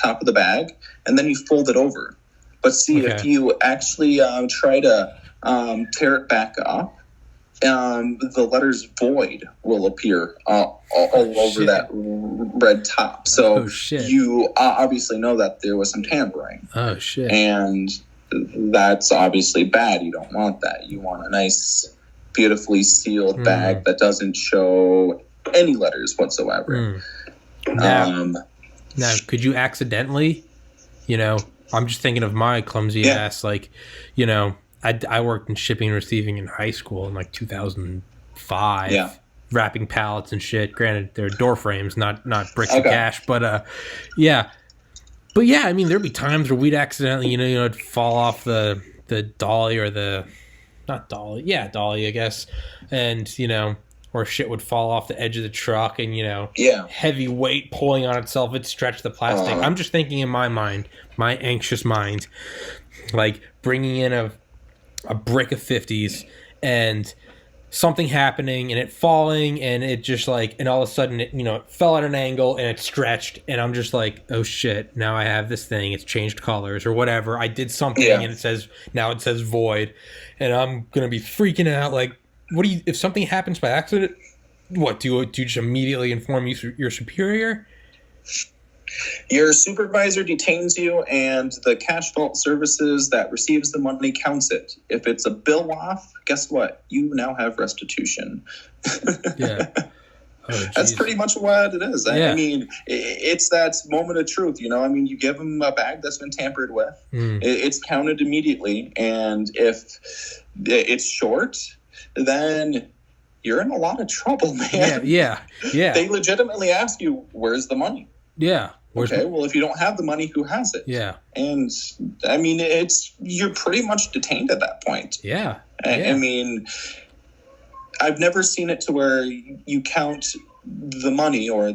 top of the bag, and then you fold it over. But see, if you actually try to tear it back up, the letters void will appear all over that red top. So you obviously know that there was some tampering. Oh, shit. And that's obviously bad. You don't want that. You want a nice, beautifully sealed bag that doesn't show any letters whatsoever. Now, could you accidentally, I'm just thinking of my clumsy ass, like, I worked in shipping and receiving in high school in like 2005, wrapping pallets and shit. Granted, they're door frames, not bricks of cash, but yeah. But yeah, I mean, there'd be times where we'd accidentally, it'd fall off the dolly or dolly, I guess, and or shit would fall off the edge of the truck, and heavy weight pulling on itself, it'd stretch the plastic. I'm just thinking in my mind, my anxious mind, like bringing in a brick of 50s and something happening and it falling and it just like, and all of a sudden it fell at an angle and it stretched, and I'm just like, oh shit, now I have this thing, it's changed colors or whatever, I did something and it says void, and I'm gonna be freaking out. Like, what do you, if something happens by accident, what do you just immediately inform your superior? Your supervisor detains you, and the cash vault services that receives the money counts it. If it's a bill off, guess what? You now have restitution. Yeah. Oh, that's pretty much what it is. I mean, it's that moment of truth. I mean, you give them a bag that's been tampered with. It's counted immediately. And if it's short, then you're in a lot of trouble, man. Yeah. They legitimately ask you, where's the money? Yeah. Well, if you don't have the money, who has it? Yeah. And I mean, you're pretty much detained at that point. Yeah. I mean, I've never seen it to where you count the money, or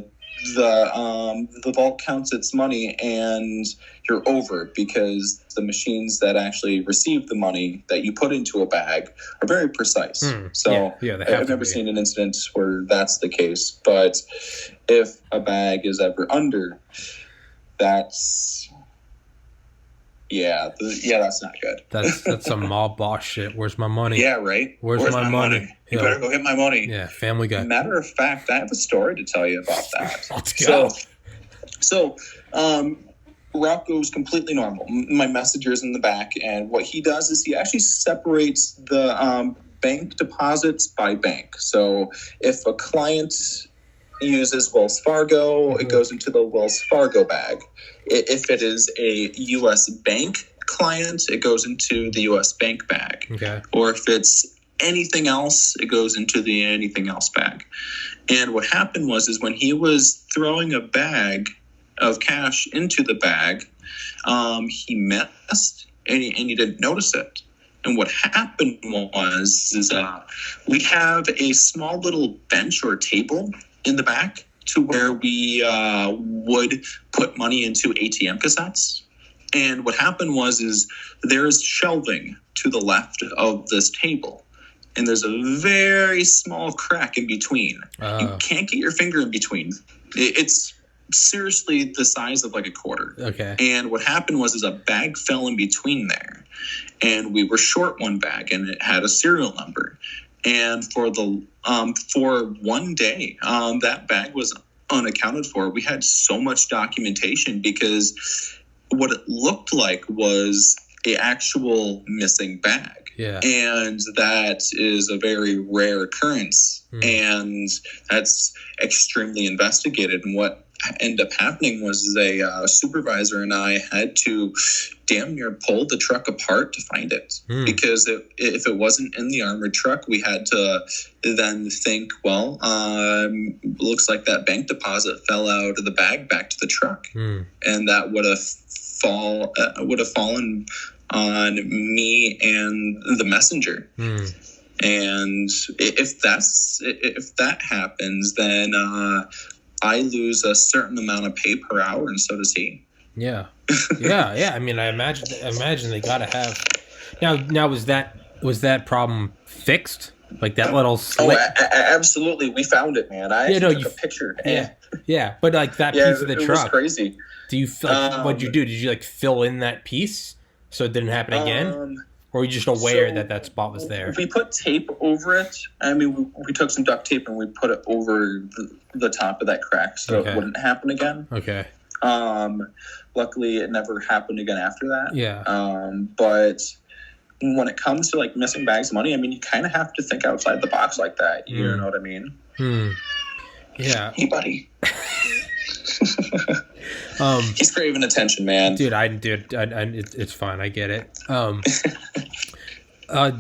the vault counts its money and you're over, because the machines that actually receive the money that you put into a bag are very precise. So I've never seen an incident where that's the case. But if a bag is ever under, that's not good. That's some mob boss shit. Where's my money? Yeah, right. Where's my money? You better go get my money. Yeah, Family Guy. Matter of fact, I have a story to tell you about that. Let's go. So, Rock goes completely normal. My messenger's in the back, and what he does is he actually separates the bank deposits by bank. So if a client uses Wells Fargo, it goes into the Wells Fargo bag. If it is a U.S. bank client, it goes into the U.S. bank bag. Okay. Or if it's anything else, it goes into the anything else bag. And what happened was when he was throwing a bag of cash into the bag, he missed and he didn't notice it. And what happened was we have a small little bench or table in the back to where we would put money into ATM cassettes. And what happened is there's shelving to the left of this table. And there's a very small crack in between. You can't get your finger in between. It's seriously the size of like a quarter. Okay. And what happened was a bag fell in between there. And we were short one bag, and it had a serial number. And for one day, that bag was unaccounted for. We had so much documentation because what it looked like was an actual missing bag. Yeah. And that is a very rare occurrence. And that's extremely investigated. And what ended up happening was a supervisor and I had to damn near pull the truck apart to find it. Because if it wasn't in the armored truck, we had to then think, well, looks like that bank deposit fell out of the bag back to the truck. And that would have fallen on me and the messenger. And if that happens, then I lose a certain amount of pay per hour, and so does he. Yeah. I mean, I imagine they gotta have. Now was that problem fixed? Like that little slip? Absolutely. We found it, man. I took a picture. Yeah. But like that piece of the truck. Was crazy. Do you what'd you do? Did you like fill in that piece so it didn't happen again? Or were you just aware that spot was there? We put tape over it. I mean, we took some duct tape and we put it over the top of that crack so it wouldn't happen again. Okay. Luckily, it never happened again after that. Yeah. But when it comes to like missing bags of money, I mean, you kind of have to think outside the box like that. You know what I mean? Yeah. Hey, buddy. He's craving attention, man. Dude, it's fine. I get it.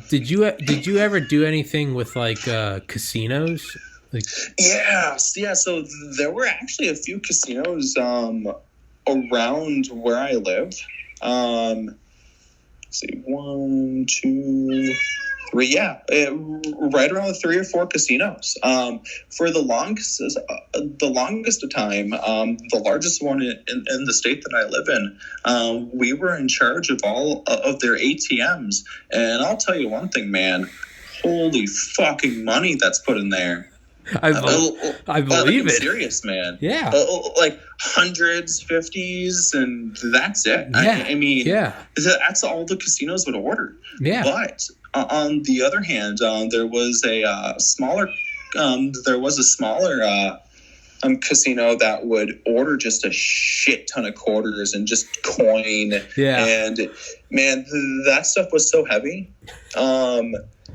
Did you ever do anything with like casinos? Like, yeah. So there were actually a few casinos around where I live. Let's see, 1, 2, 3. Yeah, right around 3 or 4 casinos. For the longest of time, the largest one in the state that I live in, we were in charge of all of their ATMs. And I'll tell you one thing, man. Holy fucking money that's put in there. I believe it. Serious, man. Yeah. Like hundreds, 50s, and that's it. Yeah. I mean, that's all the casinos would order. Yeah. But on the other hand, there was a smaller casino that would order just a shit ton of quarters and just coin. Yeah. And man, that stuff was so heavy.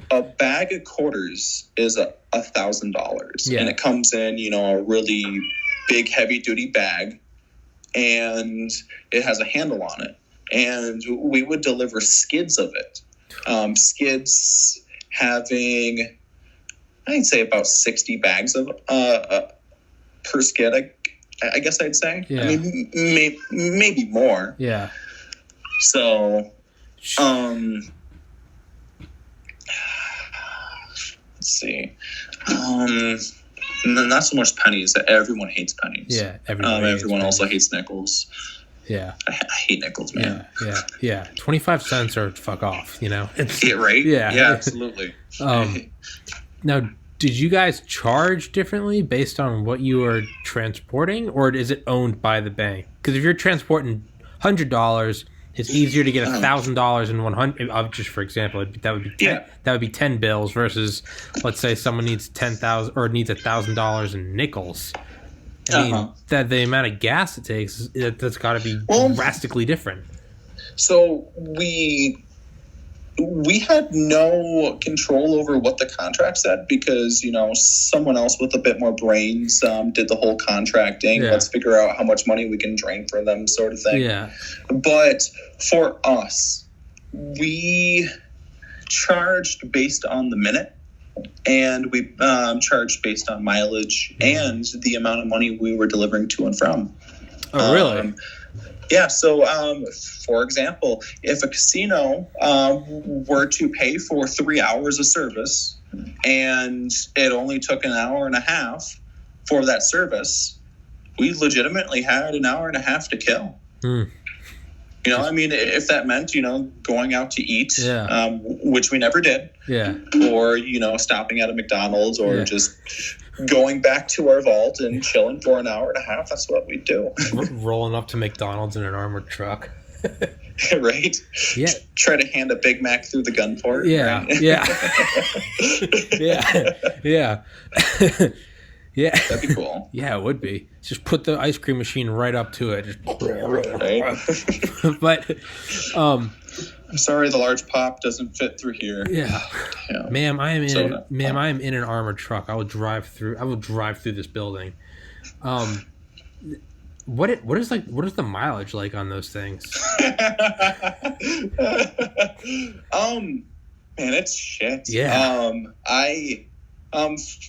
A bag of quarters is $1,000, and it comes in, a really big, heavy-duty bag, and it has a handle on it. And we would deliver skids of it. Skids having, I'd say, about 60 bags of per skid. I guess I'd say. Yeah. I mean, maybe more. Yeah. So, let's see. Not so much pennies. Everyone hates pennies. Yeah, everyone also hates nickels. Yeah, I hate nickels, man. Yeah. 25 cents or fuck off. Yeah, right. Yeah, absolutely. Now, did you guys charge differently based on what you are transporting, or is it owned by the bank? Because if you're transporting $100. It's easier to get $1,000 in 100. Just for example, that would be 10 bills versus, let's say, someone needs $10,000 or needs $1,000 in nickels. I mean, that the amount of gas it takes, that's got to be drastically different. So we had no control over what the contract said because, someone else with a bit more brains did the whole contracting. Yeah. Let's figure out how much money we can drain for them sort of thing. Yeah. But for us, we charged based on the minute, and we charged based on mileage and the amount of money we were delivering to and from. Oh, really? Yeah, so for example, if a casino were to pay for 3 hours of service and it only took an hour and a half for that service, we legitimately had an hour and a half to kill. You know, I mean, if that meant, you know, going out to eat, which we never did. Yeah. Or, you know, stopping at a McDonald's or just going back to our vault and chilling for an hour and a half. That's what we do. Rolling up to McDonald's in an armored truck. Right? Yeah. Try to hand a Big Mac through the gun port. Yeah. Right? Yeah. Yeah. That'd be cool. Yeah, it would be. Just put the ice cream machine right up to it. Just... Right? But, I'm sorry, the large pop doesn't fit through here. Yeah. Ma'am, I am in an armored truck. I will drive through this building. What is the mileage like on those things? Man, it's shit. Yeah.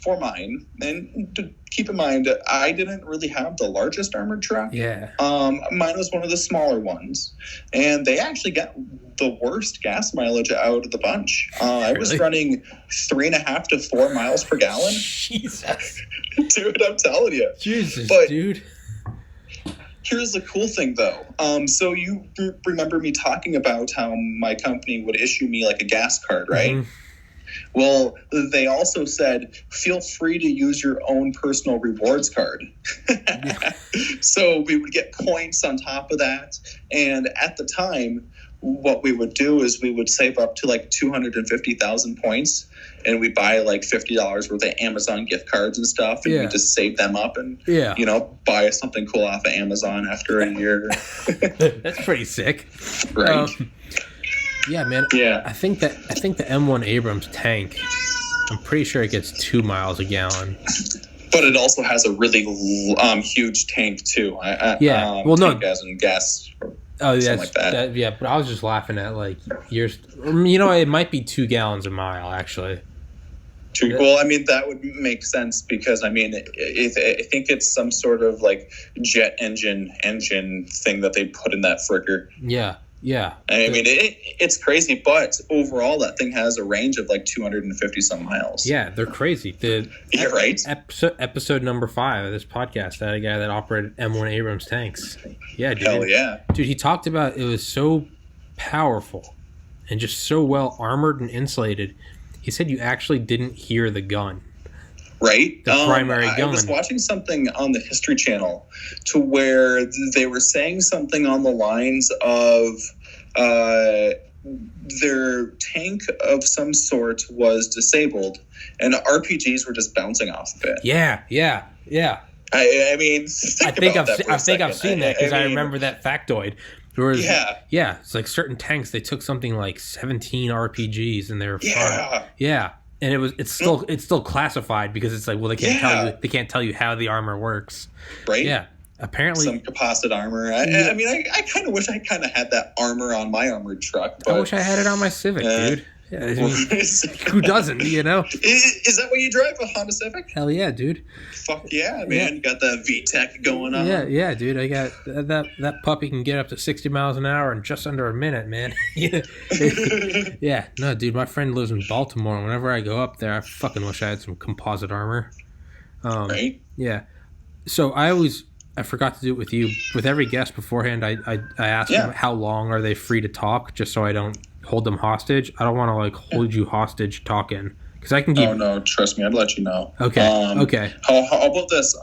For mine, and keep in mind, I didn't really have the largest armored truck. Yeah. Mine was one of the smaller ones, and they actually got the worst gas mileage out of the bunch. I was running 3.5 to 4 miles per gallon. Jesus. Dude, I'm telling you. Jesus, dude. Here's the cool thing, though. So you remember me talking about how my company would issue me like a gas card, right? Mm-hmm. Well, they also said, feel free to use your own personal rewards card. So we would get points on top of that. And at the time, what we would do is we would save up to like 250,000 points. And we buy like $50 worth of Amazon gift cards and stuff. And we just save them up and, you know, buy something cool off of Amazon after a year. That's pretty sick. Right. Yeah, man. Yeah. I think the M1 Abrams tank, I'm pretty sure it gets 2 miles a gallon. But it also has a really huge tank too. Tank as in gas. Oh, yeah, like that. Yeah, but I was just laughing at like yours. You know, it might be 2 gallons a mile actually. Well, I mean, that would make sense because I mean, I think it's some sort of like jet engine thing that they put in that frigger. Yeah. Yeah. I mean, it's crazy, but overall, that thing has a range of like 250 some miles. Yeah, they're crazy. You're right. Episode number 5 of this podcast, that guy that operated M1 Abrams tanks. Yeah, dude. Hell yeah. Dude, he talked about it was so powerful and just so well armored and insulated. He said you actually didn't hear the gun. Right? The primary gun. I was watching something on the History Channel to where they were saying something on the lines of their tank of some sort was disabled and RPGs were just bouncing off of it. Yeah. I mean, I think I've seen that because I remember that factoid. It's like certain tanks, they took something like 17 RPGs and they're fine. Yeah. And it's still classified because it's like, well, they can't tell you how the armor works. Right? Yeah. Apparently some composite armor. I mean, I kind of wish I kind of had that armor on my armored truck. But, I wish I had it on my Civic, dude. Yeah, I mean, who doesn't, you know? Is that what you drive, a Honda Civic? Hell yeah, dude. Fuck yeah, man. You got the VTEC going on. Yeah, dude. I got that puppy can get up to 60 miles an hour in just under a minute, man. Yeah. No, dude, my friend lives in Baltimore, and whenever I go up there, I fucking wish I had some composite armor. Right? Yeah. So I forgot to do it with you. With every guest beforehand, I ask them how long are they free to talk, just so I don't hold them hostage. I don't want to like hold you hostage talking because I can keep. Oh no, trust me, I'd let you know. Okay. Okay. How about this?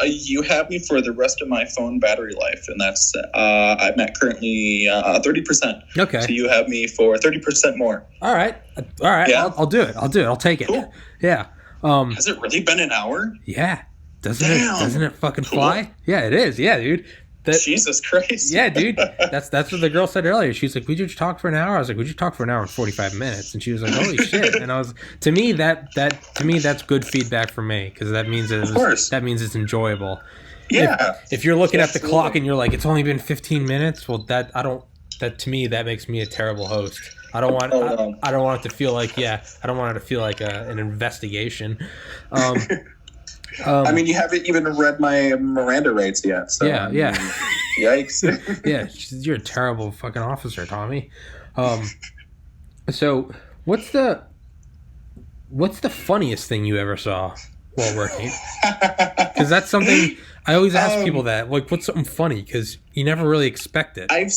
You have me for the rest of my phone battery life, and that's I'm at currently 30%. Okay. So you have me for 30% more. All right. Yeah. I'll do it. I'll take it. Cool. Yeah. Has it really been an hour? Yeah. Doesn't it fucking fly? Yeah, it is. Yeah, dude. Jesus Christ. Yeah, dude. That's what the girl said earlier. She's like, "Would you talk for an hour?" I was like, "Would you talk for an hour and 45 minutes?" And she was like, "Holy shit!" And I was, to me, that's good feedback for me because that means it's enjoyable. Yeah. If you're looking at the clock and you're like, "It's only been 15 minutes," well, that to me that makes me a terrible host. I don't want it to feel like an investigation. I mean, you haven't even read my Miranda rights yet. So, yeah. Yikes. Yeah, you're a terrible fucking officer, Tommy. So what's the funniest thing you ever saw while working? Because that's something I always ask people that, like, what's something funny? Because you never really expect it. I've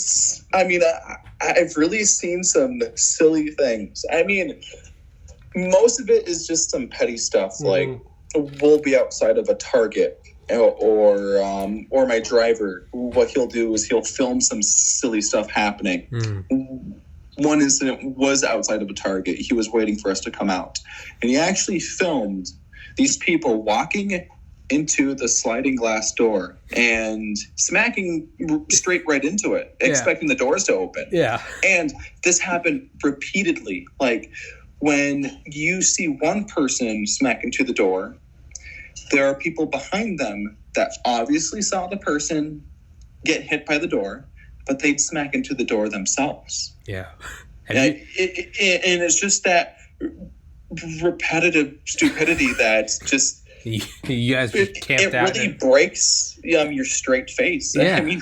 really seen some silly things. I mean, most of it is just some petty stuff. Like, we'll be outside of a Target, or my driver, what he'll do is he'll film some silly stuff happening. One incident was outside of a Target. He was waiting for us to come out, and he actually filmed these people walking into the sliding glass door and smacking straight right into it, expecting the doors to open. Yeah. And this happened repeatedly. Like, when you see one person smack into the door, there are people behind them that obviously saw the person get hit by the door, but they'd smack into the door themselves. Yeah. And it's just that repetitive stupidity that just... You guys just camped out. It really breaks your straight face. Yeah. I mean,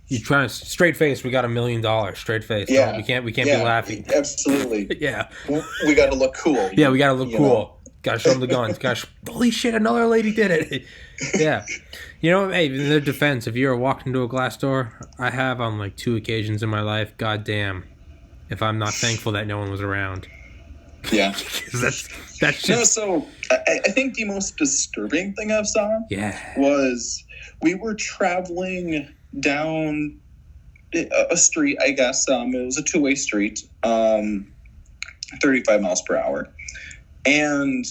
you're trying to straight face. We got $1 million straight face. Yeah. No, we can't be laughing. Absolutely. Yeah. We got to look cool. Yeah, we got to look cool. Got to show them the guns. Gosh, holy shit! Another lady did it. Yeah. You know, hey, in their defense, if you ever walked into a glass door, I have on like 2 occasions in my life. God damn, if I'm not thankful that no one was around. Yeah. that's just... No, so I think the most disturbing thing I saw was we were traveling down a street, I guess. It was a 2-way street, 35 miles per hour. And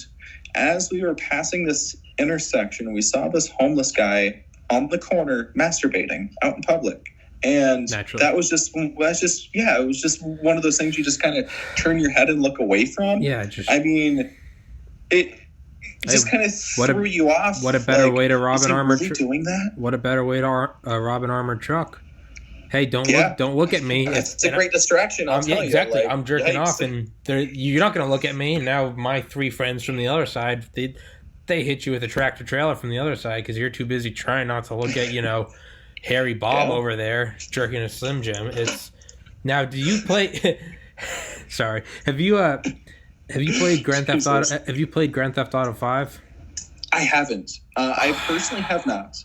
as we were passing this intersection, we saw this homeless guy on the corner masturbating out in public. And that was just it was just one of those things you just kind of turn your head and look away from. Yeah, I mean, it just kind of threw you off. What a better way to rob an armored truck. Doing that? What a better way to rob an armored truck. Hey, don't look at me. It's a great distraction. I'll tell you. Exactly. Like, I'm jerking off, and you're not going to look at me. And now my 3 friends from the other side, they hit you with a tractor trailer from the other side because you're too busy trying not to look at Harry Bob over there jerking a Slim Jim. Now. Do you play? Sorry. Have you played Grand Theft Auto? Have you played Grand Theft Auto 5? I haven't. I personally have not.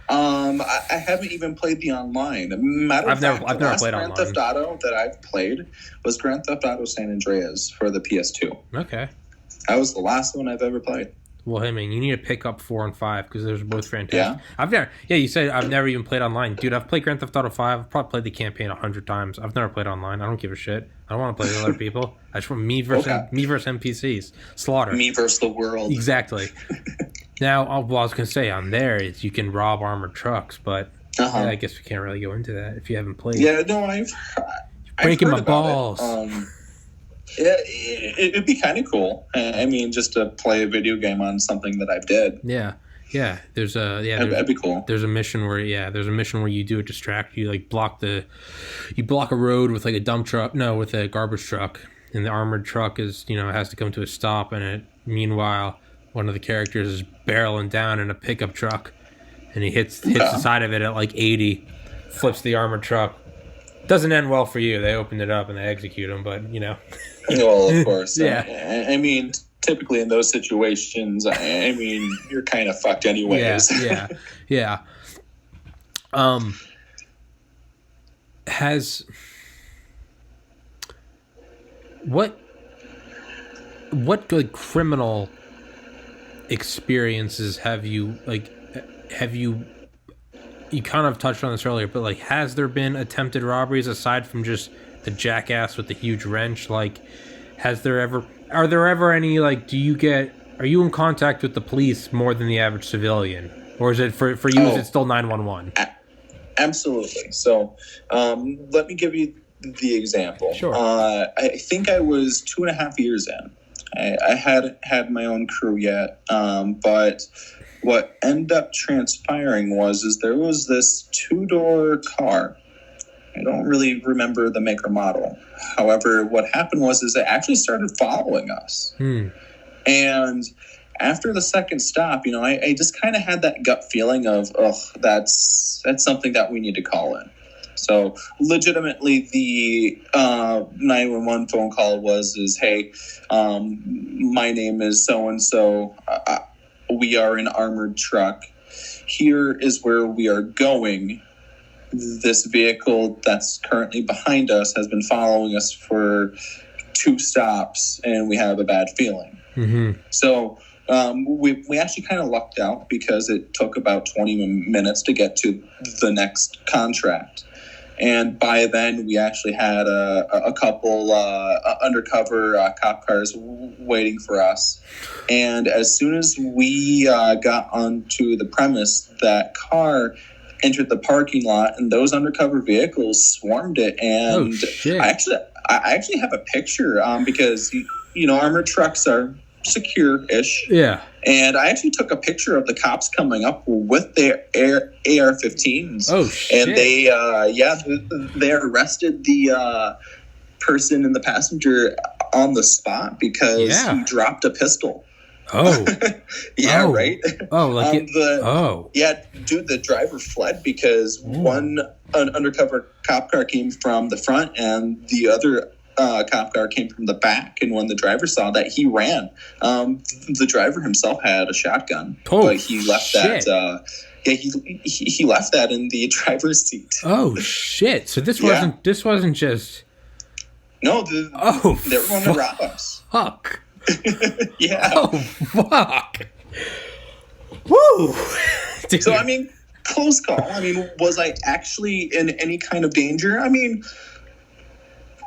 I haven't even played the online. I've never played online. Grand Theft Auto that I've played was Grand Theft Auto San Andreas for the PS2. Okay. That was the last one I've ever played. Well, I mean, you need to pick up 4 and 5 because those are both fantastic. Yeah? You said I've never even played online. Dude, I've played Grand Theft Auto 5. I've probably played the campaign 100 times. I've never played online. I don't give a shit. I don't want to play with other people. I just want me versus NPCs. Slaughter. Me versus the world. Exactly. Now, I was going to say, on there, you can rob armored trucks, but I guess we can't really go into that if you haven't played. Yeah, no, I've breaking my balls. Yeah, it'd be kind of cool. I mean, just to play a video game on something that I've did. Yeah. That'd be cool. There's a mission where you do a distract. You like block a road with like a dump truck. No, with a garbage truck, and the armored truck is has to come to a stop. And meanwhile, one of the characters is barreling down in a pickup truck, and he hits the side of it at like 80, flips the armored truck. Doesn't end well for you. They opened it up and they execute him, but Well, of course. Yeah. I mean, typically in those situations, I mean, you're kind of fucked anyways. Yeah. What good criminal experiences have you kind of touched on this earlier, but like, has there been attempted robberies aside from just the jackass with the huge wrench? Like, are there ever any, like, are you in contact with the police more than the average civilian? Or is it for you, is it still 911? Absolutely. So, let me give you the example. Sure. I think I was 2.5 years in. I hadn't had my own crew yet, but what ended up transpiring was there was this 2-door car. I don't really remember the make or model. However, what happened was it actually started following us. And after the second stop, I just kind of had that gut feeling of, that's something that we need to call in. So legitimately, the 911 phone call was, hey, my name is so-and-so. We are an armored truck. here is where we are going. This vehicle that's currently behind us has been following us for 2 stops, and we have a bad feeling. Mm-hmm. So we actually kind of lucked out because it took about 20 minutes to get to the next contract. And by then, we actually had a couple undercover cop cars waiting for us. And as soon as we got onto the premise, that car entered the parking lot, and those undercover vehicles swarmed it. And I actually have a picture because armored trucks are secure-ish. Yeah. And I actually took a picture of the cops coming up with their AR-15s. Oh, shit. And they arrested the person in the passenger on the spot because he dropped a pistol. Oh. Yeah, oh. Right? Oh, like dude, the driver fled because one undercover cop car came from the front and the other cop car came from the back, and when the driver saw that, he ran. The driver himself had a shotgun, but he left that. He left that in the driver's seat. Oh shit! So this wasn't just. No, they were going to rob us. Fuck. Yeah. Oh fuck. Woo. Dude. So I mean, close call. I mean, was I actually in any kind of danger? I mean.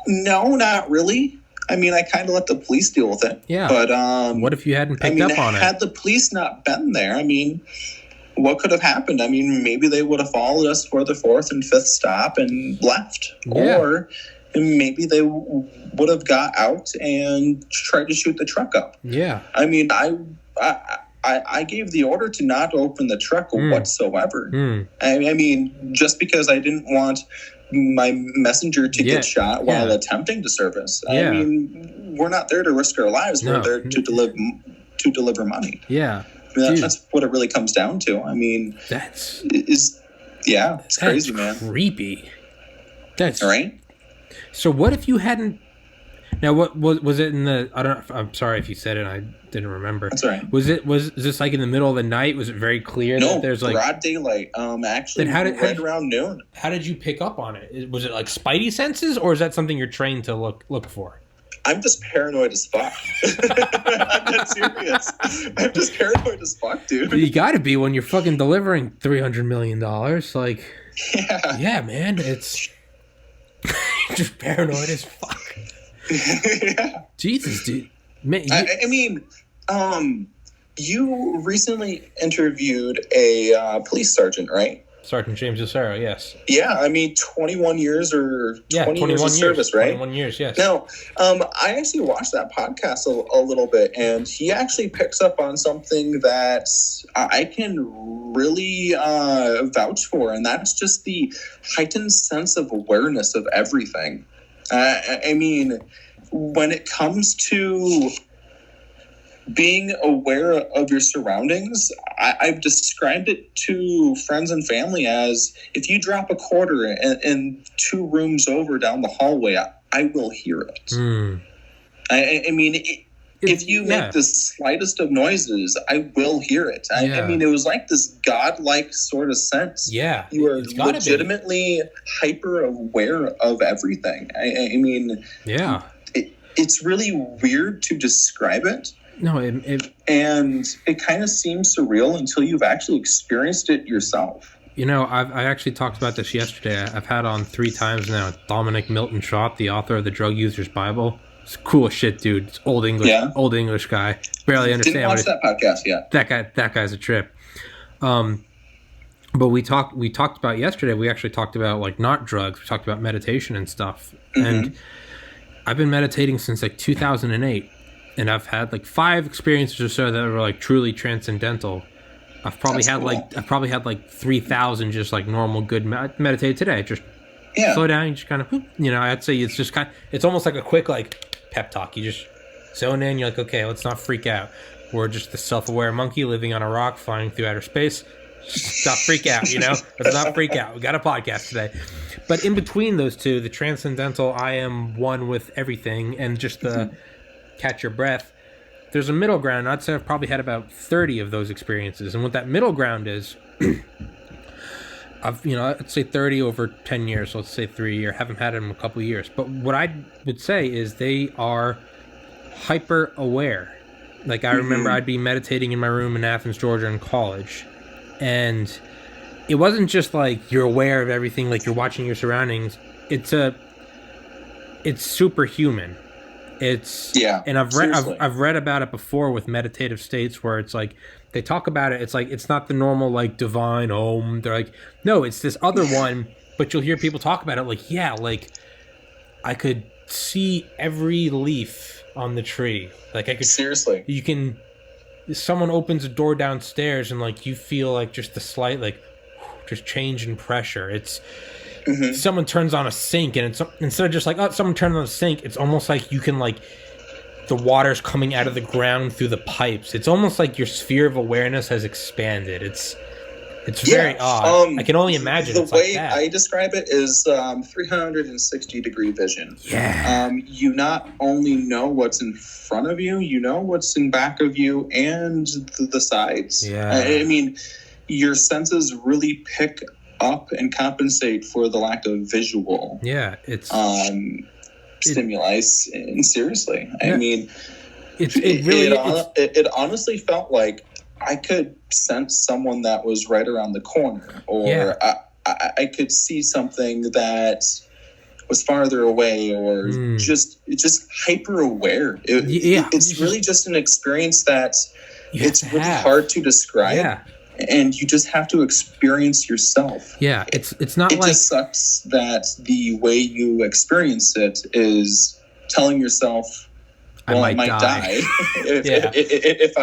No, not really. I mean, I kind of let the police deal with it. Yeah. But what if you hadn't picked up on it? Had the police not been there, I mean, what could have happened? I mean, maybe they would have followed us for the 4th and 5th stop and left. Yeah. Or maybe they would have got out and tried to shoot the truck up. Yeah. I mean, I gave the order to not open the truck whatsoever. I mean, just because I didn't want my messenger to get shot while attempting to service. I mean, we're not there to risk our lives. We're there to deliver money. Yeah. That's what it really comes down to. I mean, it's crazy, man. Creepy. That's right. So what if you hadn't? Now, what was it in the? I don't. I'm sorry if you said it. I didn't remember. That's all right. Was this like in the middle of the night? Was it very clear that there's like broad daylight? Actually, right around noon. How did you pick up on it? Was it like spidey senses, or is that something you're trained to look for? I'm just paranoid as fuck. I'm not serious. I'm just paranoid as fuck, dude. You got to be when you're fucking delivering $300 million. Like, yeah, man, it's just paranoid as fuck. Yeah. Jesus, dude. Man, I mean, you recently interviewed a police sergeant, right? Sergeant James Ocero, yes. Yeah, I mean, 21 years or 20 years of service, right? 21 years, yes. Now, I actually watched that podcast a little bit, and he actually picks up on something that I can really vouch for, and that's just the heightened sense of awareness of everything. I mean, when it comes to being aware of your surroundings, I've described it to friends and family as if you drop a quarter in 2 rooms over down the hallway, I will hear it. I mean, if you make the slightest of noises, I will hear it. I mean, it was like this godlike sort of sense. Yeah. You are legitimately hyper aware of everything. I mean, it's really weird to describe it. No, and it kind of seems surreal until you've actually experienced it yourself. You know, I actually talked about this yesterday. I've had on 3 times now Dominic Milton Schott, the author of the Drug User's Bible. It's cool as shit, dude. It's old English guy. Barely understand. Didn't watch that podcast yet. That guy's a trip. But we talked about yesterday. We actually talked about like not drugs. We talked about meditation and stuff. Mm-hmm. And I've been meditating since like 2008. And I've had like 5 experiences or so that were like truly transcendental. I've probably had like 3,000 just like normal good meditate today. Just slow down, you just kind of, I'd say it's just it's almost like a quick like pep talk. You just zone in, you're like, okay, let's not freak out. We're just the self-aware monkey living on a rock flying through outer space. Just not freak out, Let's not freak out. We got a podcast today. But in between those two, the transcendental I am one with everything and just the catch your breath, there's a middle ground. I'd say I've probably had about 30 of those experiences. And what that middle ground is I'd say 30 over 10 years. So let's say 3 years. Haven't had them in a couple of years. But what I would say is they are hyper aware. Like, I remember I'd be meditating in my room in Athens, Georgia in college. And it wasn't just like you're aware of everything, like you're watching your surroundings. It's superhuman. And I've read about it before with meditative states where it's like they talk about it. It's like it's not the normal like divine om. They're like, no, it's this other one. But you'll hear people talk about it like, yeah, like I could see every leaf on the tree. Like I could seriously. Someone opens a door downstairs and like you feel like just the slight like just change in pressure. It's someone turns on a sink and it's instead of just like, oh, someone turned on a sink, it's almost like you can like the water's coming out of the ground through the pipes. It's almost like your sphere of awareness has expanded. It's very odd. I can only imagine the it's way like that. I describe it is 360-degree vision. Yeah. You not only know what's in front of you, you know what's in back of you and the sides. Yeah. I mean, your senses really pick up and compensate for the lack of visual. Yeah, it's stimuli. And seriously, yeah. I mean, it honestly felt like I could sense someone that was right around the corner, or I could see something that was farther away, or just hyper aware. It's really just an experience that it's really hard to describe. Yeah. And you just have to experience yourself. Yeah, it's not it like... It just sucks that the way you experience it is telling yourself, well, I might die if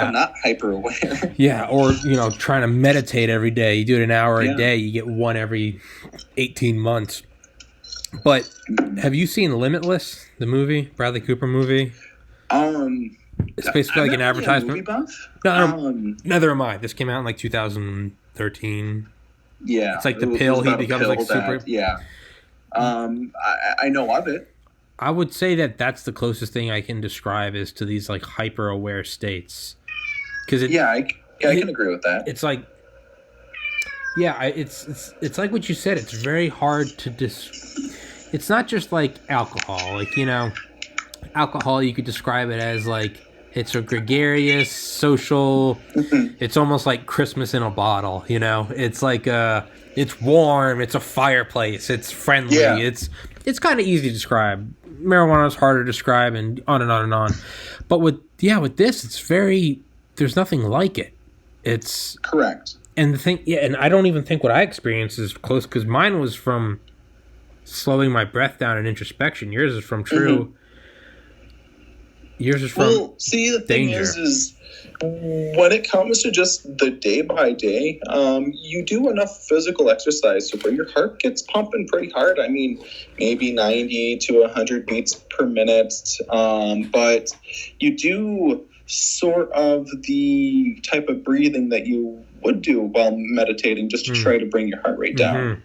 I'm not hyper aware. Yeah, or, trying to meditate every day. You do it an hour a day, you get one every 18 months. But have you seen Limitless, the movie, Bradley Cooper movie? It's basically like an advertisement. No, neither am I. This came out in like 2013. Yeah. It's like the pill, he becomes like super... Yeah. I know of it. I would say that's the closest thing I can describe is to these like hyper aware states. Cause I can agree with that. It's like, it's like what you said. It's very hard to it's not just like alcohol. Like, alcohol, you could describe it as like it's a gregarious, social. It's almost like Christmas in a bottle. It's like it's warm. It's a fireplace. It's friendly. Yeah. It's kind of easy to describe. Marijuana is harder to describe, and on and on and on. But with this, it's very. There's nothing like it. It's correct. And the thing, and I don't even think what I experienced is close because mine was from slowing my breath down and introspection. Yours is from true. Yours is from the thing danger. is when it comes to just the day by day, you do enough physical exercise to where your heart gets pumping pretty hard. I mean, maybe 90 to 100 beats per minute. But you do sort of the type of breathing that you would do while meditating just to try to bring your heart rate down.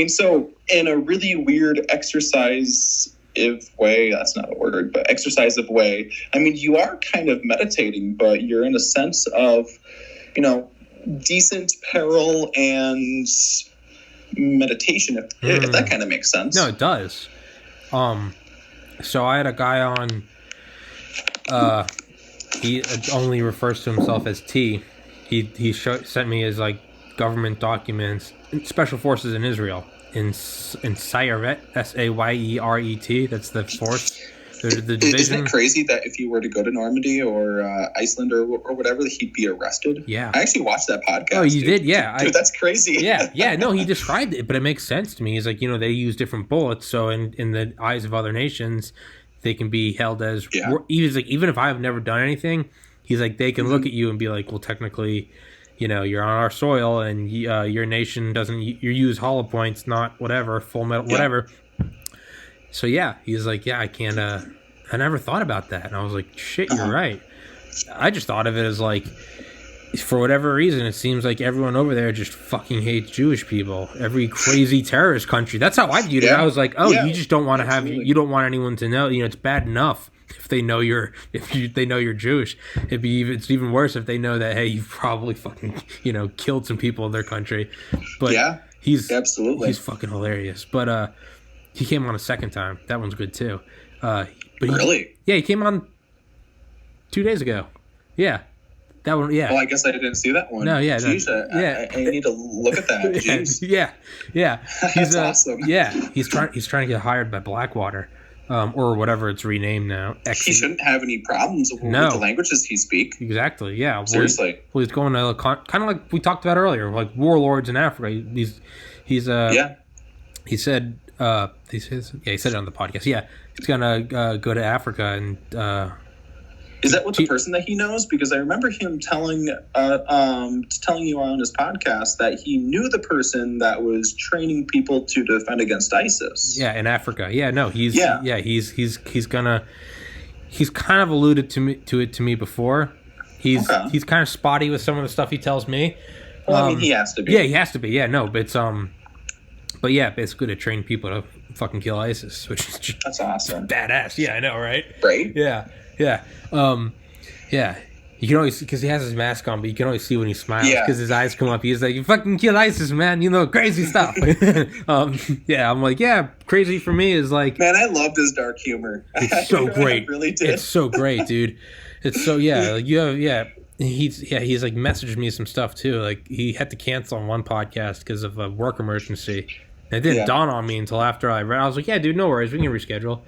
So in a really weird exercise way, that's not a word, but exercise-ive way, you are kind of meditating, but you're in a sense of, decent peril and meditation, if that kind of makes sense. No, it does. So I had a guy on, he only refers to himself as T. He sent me his, government documents, Special Forces in Israel. In Sayeret, Sayeret, that's the force, the division. Isn't it crazy that if you were to go to Normandy or Iceland or whatever, he'd be arrested? Yeah. I actually watched that podcast. Oh, you did? Yeah. Dude, that's crazy. Yeah. No, he described it, but it makes sense to me. He's like, they use different bullets, so in the eyes of other nations, they can be held as... Yeah. He's like, even if I have never done anything, he's like, they can look at you and be like, well, technically... you're on our soil, and your nation doesn't. You use hollow points, not whatever, full metal, whatever. So he's like, I can't. I never thought about that, and I was like, shit, you're right. I just thought of it as like, for whatever reason, it seems like everyone over there just fucking hates Jewish people. Every crazy terrorist country. That's how I viewed it. I was like, you just don't want to have. You don't want anyone to know. It's bad enough if they know they know you're Jewish. It's even worse if they know that, hey, you've probably fucking, killed some people in their country. But yeah, he's fucking hilarious. But he came on a second time. That one's good too. Really? Yeah, he came on 2 days ago. Yeah. That one, yeah. Well, I guess I didn't see that one. No, yeah. Jeez, I need to look at that. Jeez. Yeah. That's awesome. Yeah, he's trying to get hired by Blackwater, or whatever it's renamed now. He shouldn't have any problems with the languages he speaks. Exactly, yeah. Seriously. Well, he's going to kind of like we talked about earlier, like warlords in Africa. He said he said it on the podcast. Yeah, he's gonna go to Africa and. Is that what the person that he knows? Because I remember him telling you on his podcast that he knew the person that was training people to defend against ISIS. Yeah, in Africa. Yeah, no, he's kind of alluded to it to me before. He's kind of spotty with some of the stuff he tells me. Well, I mean, he has to be. Yeah, he has to be. Yeah, no, but it's but yeah, basically to train people to fucking kill ISIS, which is just that's awesome. Badass. Yeah, I know, right? Right? Yeah. Yeah. Yeah. You can always, because he has his mask on, but you can always see when he smiles because his eyes come up. He's like, "You fucking kill ISIS, man. Crazy stuff." Yeah. I'm like, yeah, crazy for me is like, man, I loved his dark humor. It's so great. I really did. It's so great, dude. It's so like he's like messaged me some stuff too. Like he had to cancel on one podcast because of a work emergency. And it didn't dawn on me until after I read. I was like, yeah, dude, no worries, we can reschedule.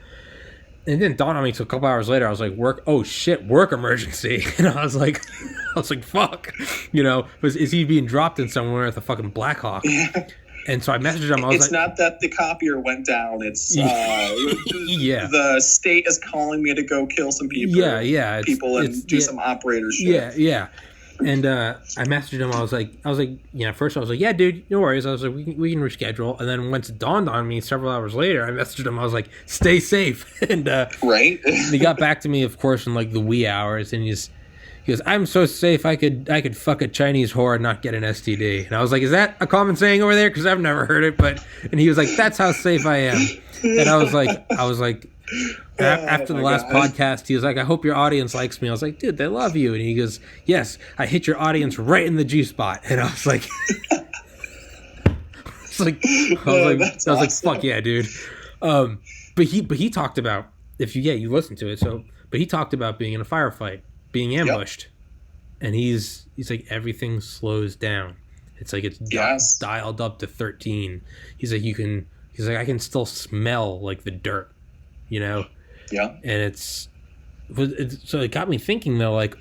And it didn't dawn on me until a couple hours later. I was like, work emergency. And I was like, fuck. Is he being dropped in somewhere with a fucking Black Hawk? Yeah. And so I messaged him. It's not that the copier went down. It's the state is calling me to go kill some people. People and do some operator shit. Yeah. And I messaged him. I was like, first I was like, yeah, dude, no worries. I was like, we can reschedule. And then once it dawned on me several hours later, I messaged him. I was like, stay safe. And right. He got back to me, of course, in like the wee hours, and he goes, I'm so safe I could fuck a Chinese whore and not get an STD. And I was like, is that a common saying over there? Because I've never heard it. And he was like, that's how safe I am. And I was like. After the last podcast, he was like, I hope your audience likes me. I was like, dude, they love you. And he goes, yes, I hit your audience right in the G spot. And I was like, fuck yeah, dude. But he talked about, you listen to it. But he talked about being in a firefight, being ambushed. Yep. And he's like, everything slows down. It's like, it's dialed up to 13. He's like, I can still smell like the dirt. Yeah. And so it got me thinking though, like,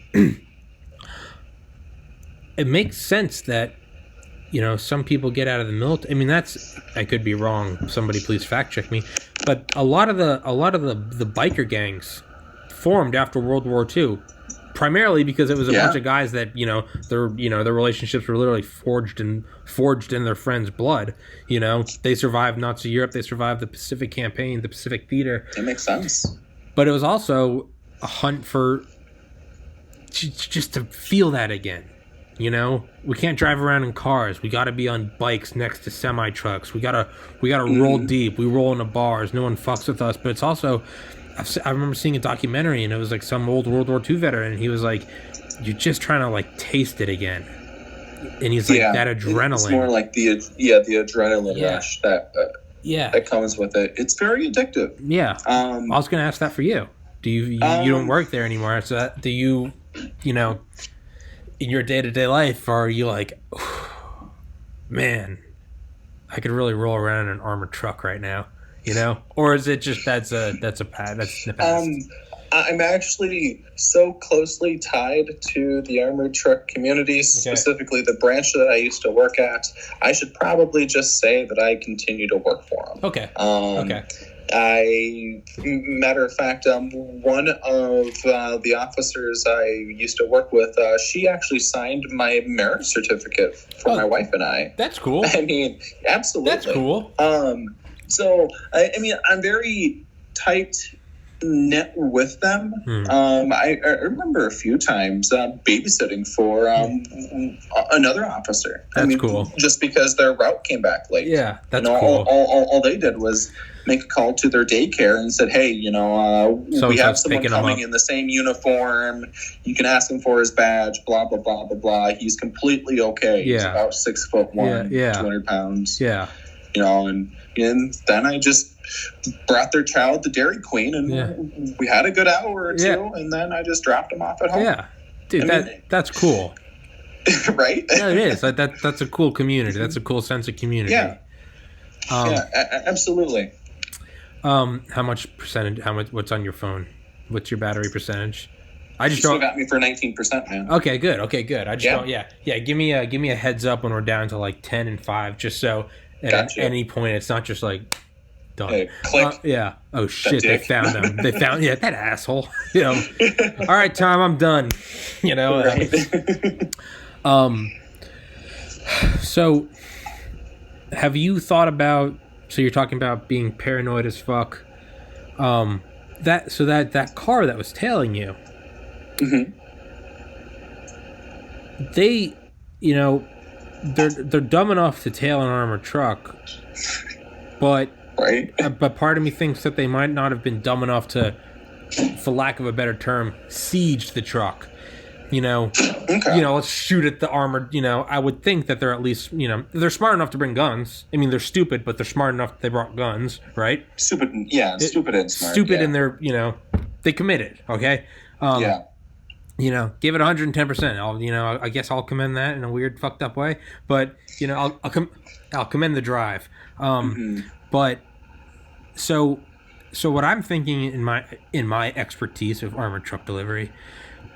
it makes sense that, some people get out of the military. I mean, I could be wrong. Somebody please fact check me. But a lot of the biker gangs formed after World War II, primarily because it was a bunch of guys that, their relationships were literally forged in their friends' blood. They survived Nazi Europe, they survived the Pacific Campaign, the Pacific Theater. It makes sense. But it was also a hunt for just to feel that again. We can't drive around in cars. We got to be on bikes next to semi trucks. We gotta roll deep. We roll into bars. No one fucks with us. But it's also, I remember seeing a documentary, and it was like some old World War II veteran, and he was like, you're just trying to like taste it again. And he's like, that adrenaline. It's more like the adrenaline rush that comes with it. It's very addictive. Yeah. I was going to ask that for you. Do you don't work there anymore, so do you in your day-to-day life, are you like, oh, man, I could really roll around in an armored truck right now, or is it just that's in the past? I'm actually so closely tied to the armored truck community, specifically the branch that I used to work at. I should probably just say that I continue to work for them. Okay. Matter of fact, one of the officers I used to work with, she actually signed my marriage certificate for my wife and I. That's cool. I mean, absolutely. That's cool. So, I mean, I'm very tight knit with them. I remember a few times babysitting for another officer. That's cool. Just because their route came back late. Yeah, that's cool. All they did was make a call to their daycare and said, hey, we have someone coming in the same uniform. You can ask him for his badge, blah, blah, blah, blah, blah. He's completely okay. He's about 6'1", 200 pounds. Yeah. And then I just brought their child to Dairy Queen, and we had a good hour or two, and then I just dropped them off at home. Yeah. Dude, that's cool. Right? Yeah, it is. That's a cool community. That's a cool sense of community. Yeah. Absolutely. How much percentage? What's on your phone? What's your battery percentage? I just still got me for 19%, man. Okay, good. I just don't. Yeah. Give me a heads up when we're down to like 10 and 5, just so at any point it's not just like done. Hey, click. Yeah. Oh shit! They found them. They found that asshole. All right, Tom, I'm done. Right. So, have you thought about? So you're talking about being paranoid as fuck. That car that was tailing you. Mm-hmm. They, they're dumb enough to tail an armored truck, but right. But part of me thinks that they might not have been dumb enough to, for lack of a better term, siege the truck. Okay. Let's shoot at the armored. I would think that they're at least, they're smart enough to bring guns. I mean, they're stupid, but they're smart enough that they brought guns, right? Stupid and smart. Stupid and they're, they committed. Okay. Give it 110%. I guess I'll commend that in a weird, fucked up way. But I'll commend the drive. But so what I'm thinking in my expertise of armored truck delivery,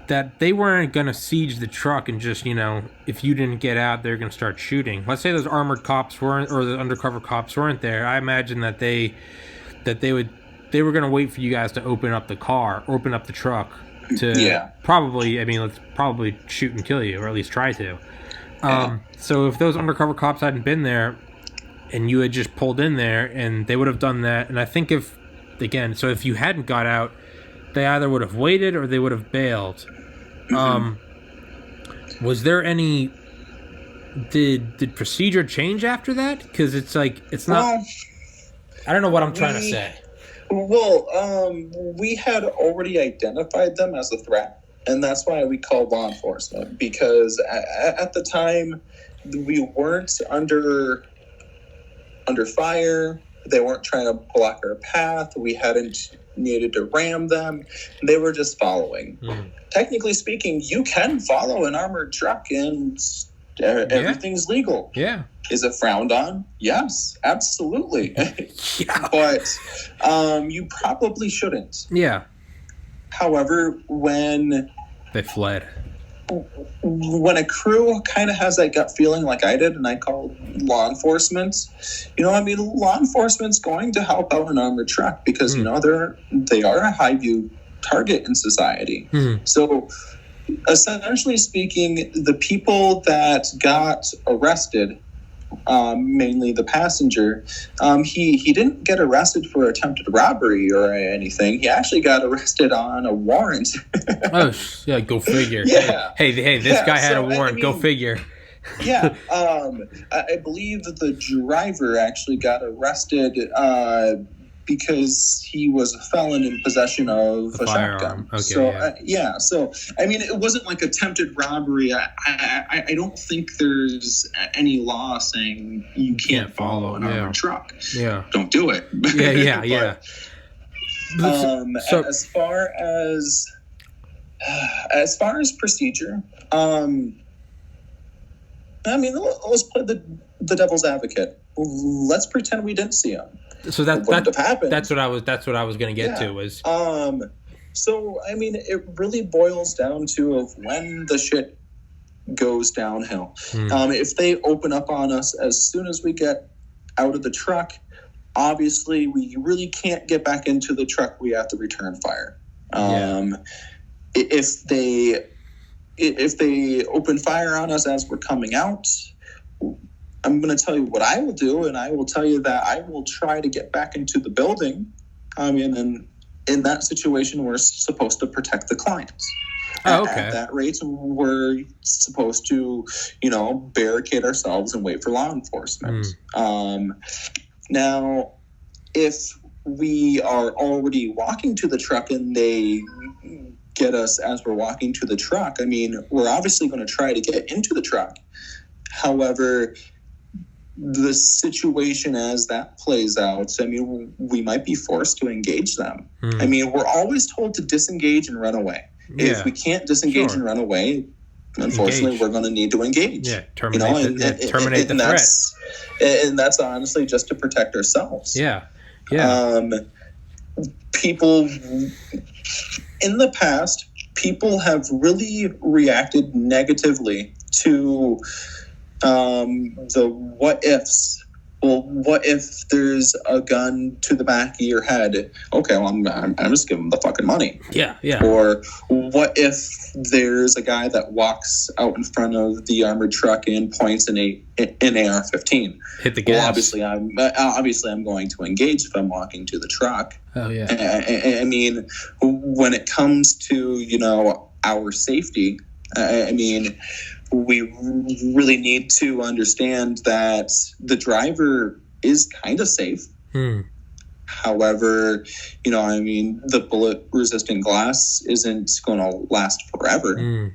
that they weren't going to siege the truck and just, if you didn't get out, they're going to start shooting. Let's say those armored cops weren't, or the undercover cops weren't there. I imagine that they were going to wait for you guys to open up the truck to probably, let's probably shoot and kill you, or at least try to. So if those undercover cops hadn't been there and you had just pulled in there, and they would have done that. And I think if you hadn't got out, they either would have waited or they would have bailed. Was there any? Did procedure change after that? Because it's like it's not. Well, I don't know what I'm trying to say. Well, we had already identified them as a threat, and that's why we called law enforcement. Because at the time, we weren't under fire. They weren't trying to block our path. We hadn't needed to ram them. They were just following. Technically speaking, you can follow an armored truck and everything's legal. Yeah. Is it frowned on? Yes, absolutely. But you probably shouldn't. Yeah. However, when they fled. When a crew kind of has that gut feeling like I did, and I called law enforcement, law enforcement's going to help out an armored truck because, they are a high view target in society. So essentially speaking, the people that got arrested, mainly the passenger, he didn't get arrested for attempted robbery or anything. He actually got arrested on a warrant. Oh, yeah, go figure. Yeah. Hey, this guy had a warrant. Go figure. Yeah. I believe that the driver actually got arrested because he was a felon in possession of a shotgun. Okay, So it wasn't like attempted robbery. I don't think there's any law saying you can't follow an armored truck. Yeah, don't do it. Yeah. So as far as procedure, let's play the devil's advocate. Let's pretend we didn't see him. So that's what I was going to get to was. So it really boils down to of when the shit goes downhill. If they open up on us as soon as we get out of the truck, obviously we really can't get back into the truck. We have to return fire. If they open fire on us as we're coming out, I'm going to tell you what I will do, and I will tell you that I will try to get back into the building, and then in that situation, we're supposed to protect the clients. Oh, okay. At that rate, we're supposed to, barricade ourselves and wait for law enforcement. Now, if we are already walking to the truck and they get us as we're walking to the truck, I mean, we're obviously going to try to get into the truck. However, the situation as that plays out, I mean, we might be forced to engage them. I mean, we're always told to disengage and run away. Yeah. If we can't disengage and run away, unfortunately, we're going to need to engage. Yeah, terminate the threat. And that's honestly just to protect ourselves. Yeah. People in the past, people have really reacted negatively to the what ifs. Well, what if there's a gun to the back of your head? Okay, well, I'm just giving them the fucking money. Yeah. Or what if there's a guy that walks out in front of the armored truck and points an AR-15? Hit the gas. Well, obviously, I'm going to engage if I'm walking to the truck. Oh yeah. I mean, when it comes to our safety, I mean, we really need to understand that the driver is kind of safe. However, the bullet-resistant glass isn't going to last forever.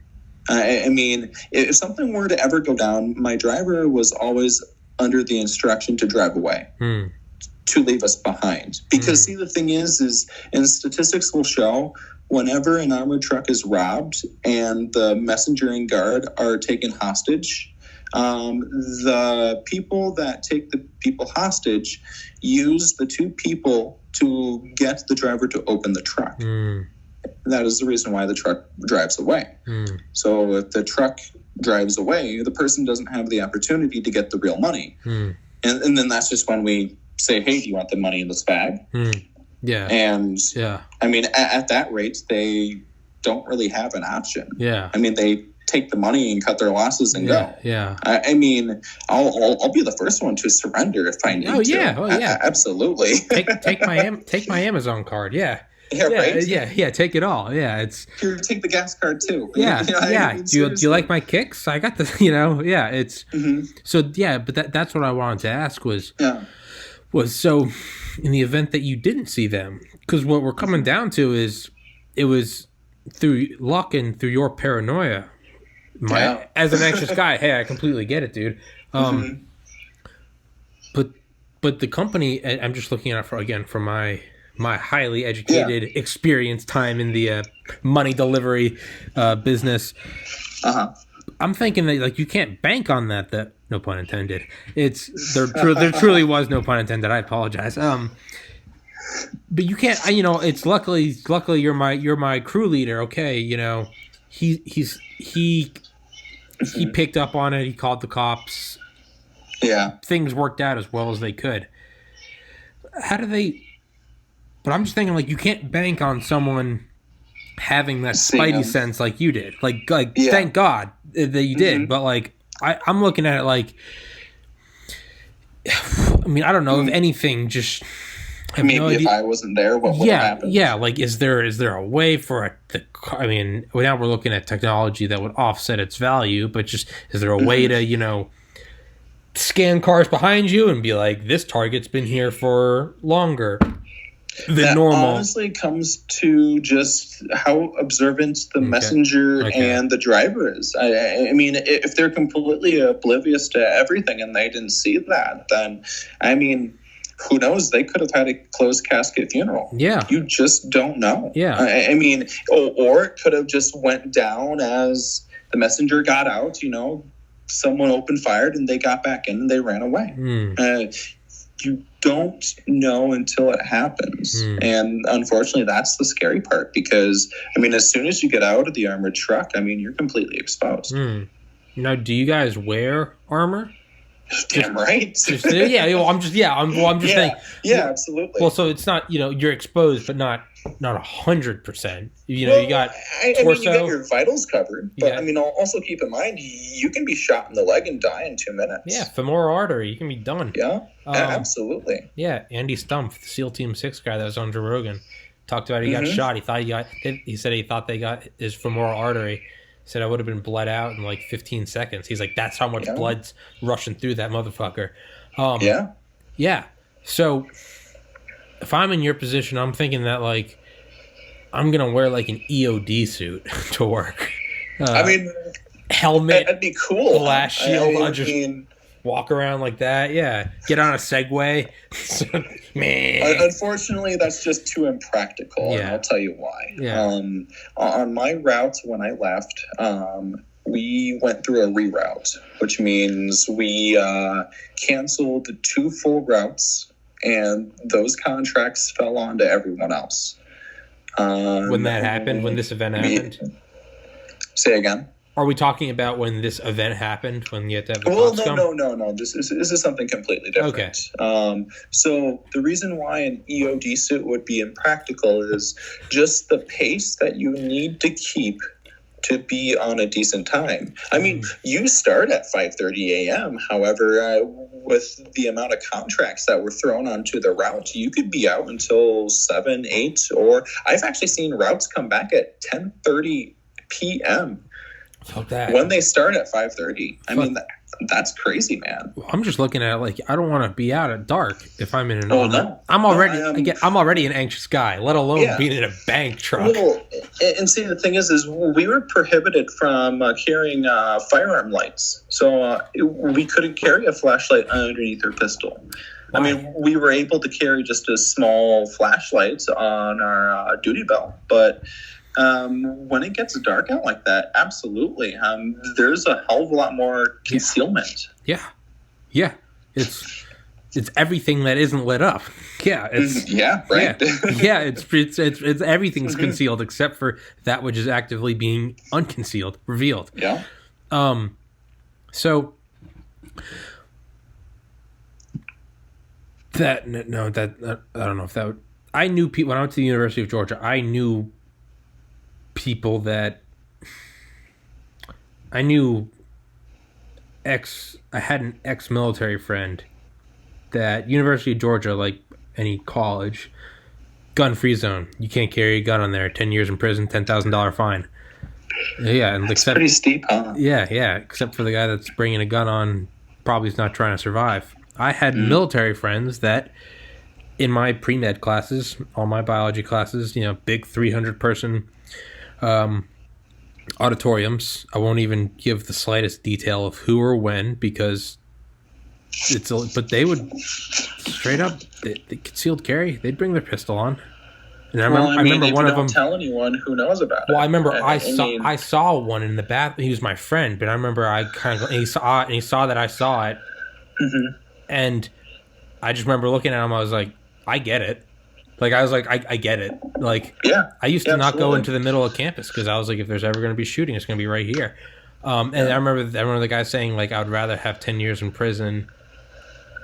I mean, if something were to ever go down, my driver was always under the instruction to drive away, to leave us behind. Because, see, the thing is, and statistics will show, whenever an armored truck is robbed and the messenger and guard are taken hostage, the people that take the people hostage use the two people to get the driver to open the truck. That is the reason why the truck drives away. So if the truck drives away, the person doesn't have the opportunity to get the real money. And then that's just when we say, hey, do you want the money in this bag? Yeah. And I mean, at that rate, they don't really have an option. Yeah. I mean, they take the money and cut their losses and go. Yeah. I mean, I'll be the first one to surrender if I need to. Oh yeah. Absolutely. take my Amazon card. Yeah. Yeah, right. Yeah. Take it all. Yeah, it's. Here, take the gas card too. Yeah, I mean, do you like my kicks? I got the. Yeah, it's. So yeah, but that's what I wanted to ask was so, in the event that you didn't see them, because what we're coming down to is, it was through luck and through your paranoia. As an anxious guy, hey, I completely get it, dude. But the company, I'm just looking at it from my highly educated, experienced time in the money delivery business. I'm thinking that you can't bank on that. That no pun intended. There truly was no pun intended. I apologize. But you can't. It's luckily you're my crew leader. Okay, he picked up on it. He called the cops. Yeah, things worked out as well as they could. How do they? But I'm just thinking, you can't bank on someone having that spidey sense like you did. Thank God that you did. But, I'm looking at it I mean, I don't know if anything, just... Maybe if I wasn't there, what would have happened? Yeah, is there a way for it I mean, now we're looking at technology that would offset its value, but just, is there a way to, scan cars behind you and be like, this target's been here for longer than normal? Honestly comes to just how observant the messenger and the driver is. I mean, if they're completely oblivious to everything and they didn't see that, then, I mean, who knows? They could have had a closed casket funeral. Yeah. You just don't know. Yeah. I mean, or it could have just went down as the messenger got out, someone opened fired and they got back in and they ran away. You don't know until it happens. And unfortunately, that's the scary part because, I mean, as soon as you get out of the armored truck, I mean, you're completely exposed. Now, do you guys wear armor? Damn right. I'm just saying. Yeah, absolutely. Well, so it's not, you're exposed, but not 100%. You got torso. I mean, you get your vitals covered, but I mean, also keep in mind, you can be shot in the leg and die in 2 minutes. Yeah, femoral artery, you can be done. Yeah, absolutely. Yeah, Andy Stumpf, the SEAL Team 6 guy that was on Joe Rogan. Talked about he got shot. He said he thought they got his femoral artery. He said I would have been bled out in like 15 seconds. He's like, that's how much blood's rushing through that motherfucker. Yeah. So if I'm in your position, I'm thinking that like I'm gonna wear like an EOD suit to work. Helmet. That'd be cool. Glass shield. I'll just walk around like that. Yeah. Get on a Segway. Man. Unfortunately, that's just too impractical, and I'll tell you why. Yeah. On my route when I left, we went through a reroute, which means we canceled 2 full routes, and those contracts fell on to everyone else. When that happened, when this event happened? Say again? Are we talking about when this event happened, when you had to have the cops come? No. This is something completely different. Okay. So the reason why an EOD suit would be impractical is just the pace that you need to keep to be on a decent time. I mean, you start at 5:30 a.m. However, with the amount of contracts that were thrown onto the route, you could be out until 7, 8, or I've actually seen routes come back at 10:30 p.m. Fuck that. When they start at 5:30. I mean, that's crazy, man. I'm just looking at it like I don't want to be out at dark if I'm in an I'm already an anxious guy, let alone being in a bank truck. Well, and see, the thing is we were prohibited from carrying firearm lights, so we couldn't carry a flashlight underneath our pistol. Why? I mean, we were able to carry just a small flashlight on our duty belt, but when it gets dark out like that, absolutely. There's a hell of a lot more concealment. Yeah. It's everything that isn't lit up. Yeah. It's right. Yeah. It's everything's concealed except for that which is actively being unconcealed, revealed. Yeah. So I don't know if that would. I knew people when I went to the University of Georgia. I knew people that I had an ex-military friend that University of Georgia, like any college, gun-free zone. You can't carry a gun on there. 10 years in prison, $10,000 fine. Yeah, and that's pretty steep, huh? Yeah. Except for the guy that's bringing a gun on, probably is not trying to survive. I had military friends that, in my pre-med classes, all my biology classes, big 300-person auditoriums. I won't even give the slightest detail of who or when because but they would straight up they concealed carry. They'd bring their pistol on. And I remember one of them. Tell anyone who knows about it. Well, I remember I saw one in the bath. He was my friend, but I remember I kind of he saw that I saw it, and I just remember looking at him. I was like, I get it. Like, I was like, I get it. Like, I used to not go into the middle of campus because I was like, if there's ever going to be shooting, it's going to be right here. And I remember the guy saying, like, I would rather have 10 years in prison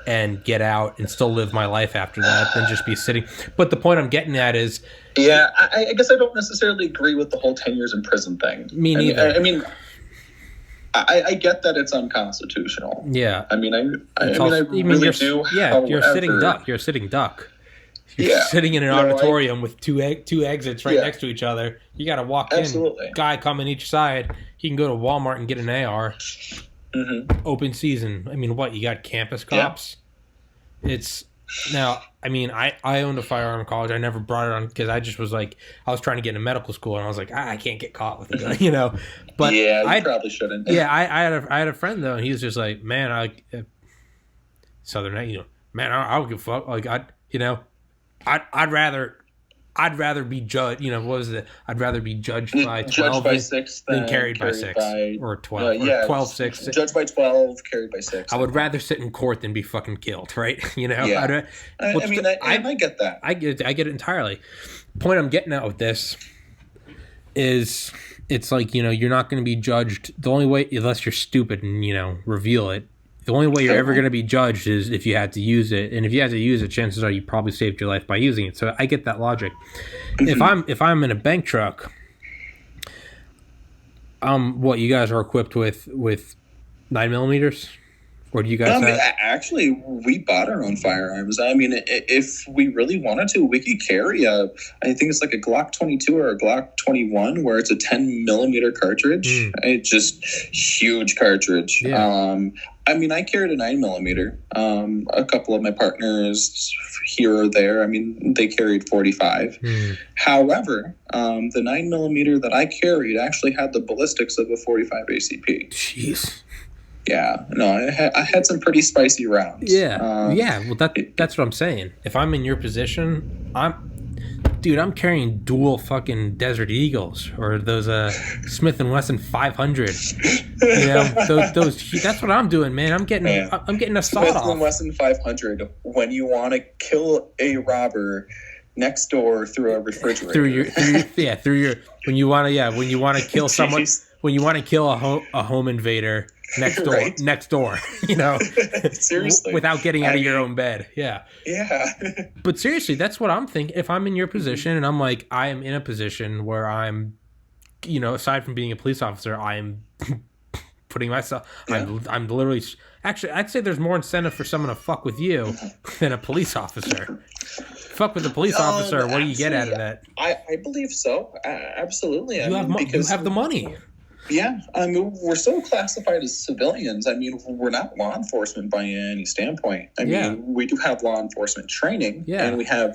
and get out and still live my life after that than just be sitting. But the point I'm getting at is... Yeah, I guess I don't necessarily agree with the whole 10 years in prison thing. Me neither. I get that it's unconstitutional. Yeah. I really do. Yeah, you're a sitting duck. You're a sitting duck. You're sitting in an auditorium with two exits right next to each other. You got to walk in. Guy coming each side. He can go to Walmart and get an AR. Open season. I mean, what? You got campus cops? Yeah. It's... Now, I mean, I owned a firearm in college. I never brought it on because I just was like... I was trying to get into medical school, and I was like, I can't get caught with a gun, But yeah, you probably shouldn't. Yeah, I had a friend, though, and he was just like, man, Southern, man, I don't give a fuck. Like, I'd rather be judged. What was it? I'd rather be judged by 12 by 6 than carried by 6 or 12. Or 12, 6. Judged by 12, carried by 6. I would rather sit in court than be fucking killed, right? Yeah. I get that. I get it entirely. Point I'm getting at with this is it's like, you're not going to be judged. The only way, unless you're stupid and, reveal it, the only way you're ever going to be judged is if you had to use it. And if you had to use it, chances are you probably saved your life by using it. So I get that logic. If I'm in a bank truck, what you guys are equipped with 9mm, Or do you guys have? Actually, we bought our own firearms. I mean, if we really wanted to, we could carry I think it's like a Glock 22 or a Glock 21, where it's a 10 millimeter cartridge. It's just huge cartridge. Yeah. I mean, I carried a 9 millimeter. A couple of my partners here or there, I mean, they carried 45. However, the 9 millimeter that I carried actually had the ballistics of a 45 ACP. Jeez. Yeah, no, I had some pretty spicy rounds. Yeah, well, that's what I'm saying. If I'm in your position, I'm carrying dual fucking Desert Eagles or those Smith & Wesson 500. You know, those. That's what I'm doing, man. I'm getting a sawed off. Smith & Wesson 500. When you want to kill a robber next door through a refrigerator. Through your when you want to kill someone, when you want to kill a home invader. Next door, you know, seriously, without getting out of your own bed. Yeah. But seriously, that's what I'm thinking. If I'm in your position and I'm like, I am in a position where I'm, you know, aside from being a police officer, I'm putting myself, I'm literally, actually, I'd say there's more incentive for someone to fuck with you than a police officer. Fuck with a police officer. What do you get out of that? I believe so. Absolutely. You have the money. Yeah, I mean, we're still classified as civilians. I mean, we're not law enforcement by any standpoint. I mean, we do have law enforcement training, and we have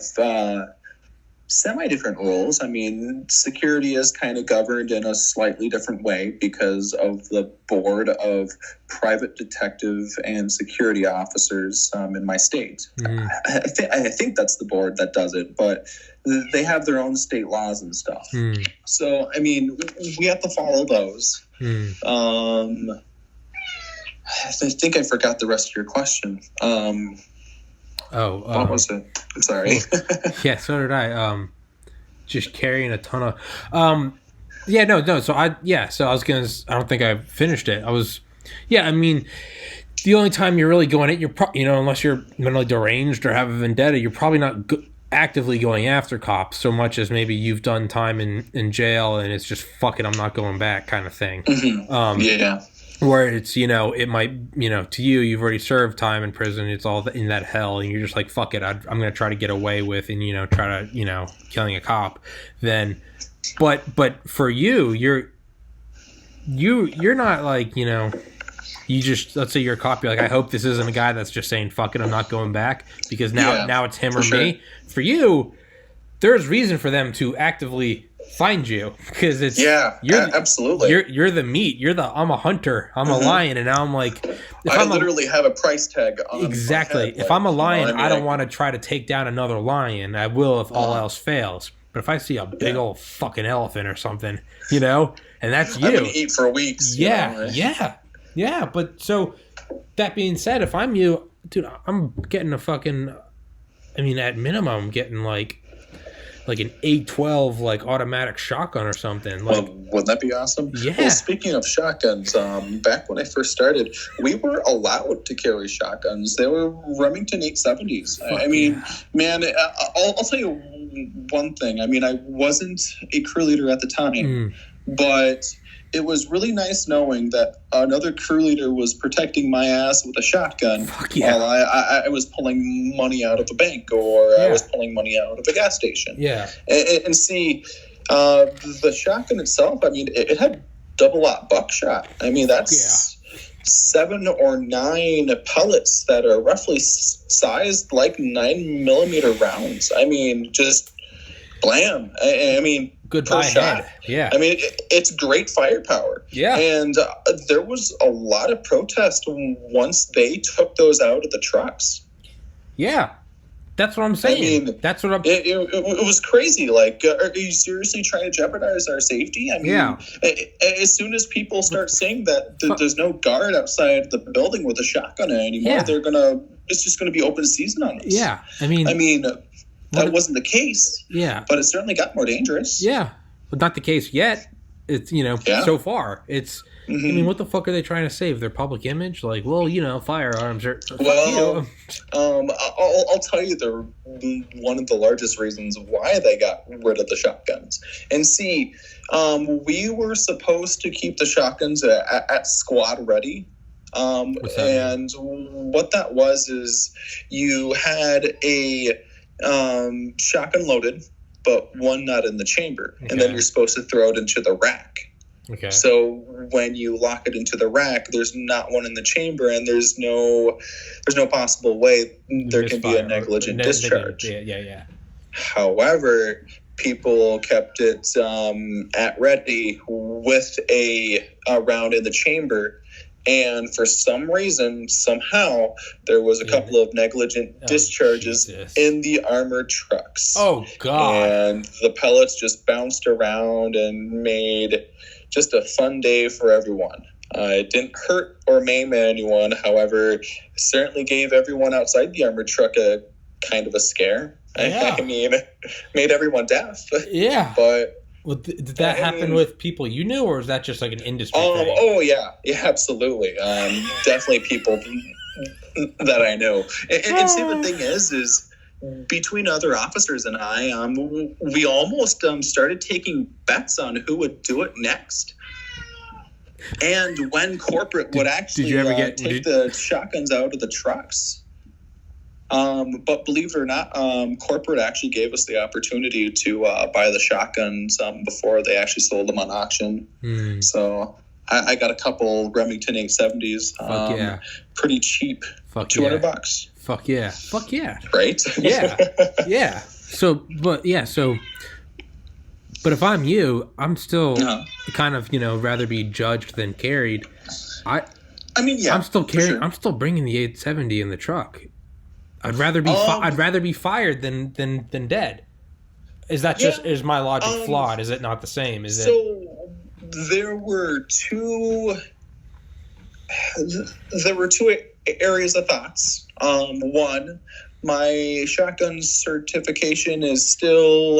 semi-different roles. I mean, security is kind of governed in a slightly different way because of the board of private detective and security officers in my state. I think that's the board that does it, but they have their own state laws and stuff. So, I mean, we have to follow those. I think I forgot the rest of your question. What was it? I'm sorry. Yeah, so did I. Just carrying a ton of. So I was gonna. I don't think I finished it. I mean, the only time you're really going at unless you're mentally deranged or have a vendetta, you're probably not actively going after cops so much as maybe you've done time in jail and it's just fuck it, I'm not going back kind of thing. Where it's, you know, it might, you know, to you've already served time in prison. It's all in that hell, and you're just like, fuck it, I'm going to try to get away with, and, you know, try to, you know, killing a cop. Then, but for you're not like, you know, you just, let's say you're a cop, you're like, I hope this isn't a guy that's just saying, fuck it, I'm not going back, because now it's him or me. For you, there's reason for them to actively find you, because it's absolutely, you're the meat, I'm a hunter, I'm a lion, and now I'm like, I literally have a price tag on exactly. If I'm a lion, I don't want to try to take down another lion. I will if all else fails. But if I see a big old fucking elephant or something, you know, and that's you, I'm gonna eat for weeks. Yeah. But so that being said, if I'm you, dude, I'm getting a fucking, I mean, at minimum, I'm getting like an 812 like automatic shotgun or something. Like, wouldn't that be awesome? Yeah. Well, speaking of shotguns, back when I first started, we were allowed to carry shotguns. They were Remington 870s. I mean, man, I'll tell you one thing. I mean, I wasn't a crew leader at the time, but it was really nice knowing that another crew leader was protecting my ass with a shotgun while I was pulling money out of a bank or I was pulling money out of a gas station. Yeah. And see, the shotgun itself, I mean, it had double-aught buckshot. I mean, that's 7 or 9 pellets that are roughly sized like 9 millimeter rounds. I mean, just blam. I mean, good per shot. Yeah. I mean, it's great firepower. Yeah. And there was a lot of protest once they took those out of the trucks. Yeah. That's what I'm saying. I mean, that's what I'm. It was crazy. Like, are you seriously trying to jeopardize our safety? I mean, as soon as people start saying that there's no guard outside the building with a shotgun anymore, it's just gonna be open season on us. Yeah. I mean, that wasn't the case. Yeah. But it certainly got more dangerous. Yeah. But not the case yet. It's, you know, so far. It's, I mean, what the fuck are they trying to save? Their public image? Like, well, you know, firearms are... Well, I'll tell you one of the largest reasons why they got rid of the shotguns. And see, we were supposed to keep the shotguns at squad ready And what that was is you had a shotgun loaded, but one not in the chamber. Okay. And then you're supposed to throw it into the rack. Okay. So when you lock it into the rack, there's not one in the chamber, and there's no possible way there can be a negligent discharge. Yeah. However, people kept it at ready with a round in the chamber, and for some reason, somehow, there was a couple of negligent discharges in the armored trucks. Oh, God. And the pellets just bounced around and made just a fun day for everyone. It didn't hurt or maim anyone. However, it certainly gave everyone outside the armored truck a kind of a scare. Yeah. I mean, made everyone deaf. Yeah. But... Well, did that happen with people you knew, or is that just like an industry thing? Oh, yeah, absolutely. Definitely people that I know. And see, the thing is between other officers and I, we almost started taking bets on who would do it next. And when corporate would actually take the shotguns out of the trucks. But believe it or not, corporate actually gave us the opportunity to buy the shotguns before they actually sold them on auction. So I got a couple Remington 870s. Pretty cheap. $200. Fuck yeah. Right? Yeah. So, but if I'm you, I'm still kind of, rather be judged than carried. I mean, yeah. I'm still carrying. Sure. I'm still bringing the 870 in the truck. I'd rather be fired than dead. Is that is my logic flawed? Is it not the same? There were two areas of thoughts. One, my shotgun certification is still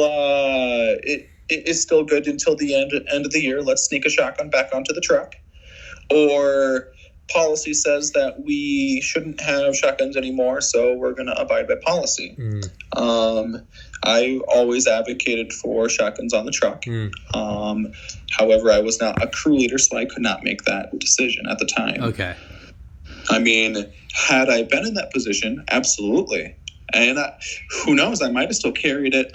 it is still good until the end of the year. Let's sneak a shotgun back onto the truck. Or policy says that we shouldn't have shotguns anymore, so we're going to abide by policy. I always advocated for shotguns on the truck. However, I was not a crew leader, so I could not make that decision at the time. Okay. I mean, had I been in that position, absolutely. And who knows, I might have still carried it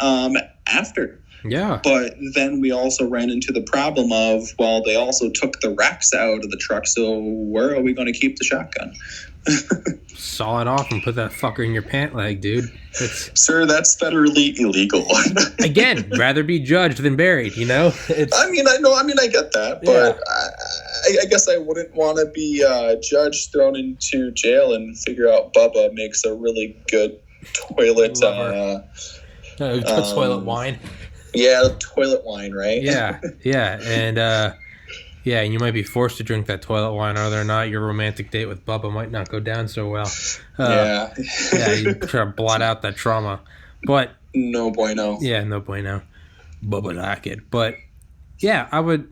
after. Yeah. But then we also ran into the problem of, well, they also took the racks out of the truck, so where are we going to keep the shotgun? Saw it off and put that fucker in your pant leg, dude. Sir, that's federally illegal. Again, rather be judged than buried, I know. I get that, but I guess I wouldn't want to be judged, thrown into jail, and figure out Bubba makes a really good toilet... toilet wine. Yeah, toilet wine, right? Yeah, and and you might be forced to drink that toilet wine, whether or not your romantic date with Bubba might not go down so well. You try to blot out that trauma, but no bueno. Yeah, no bueno. Bubba like it, but yeah, I would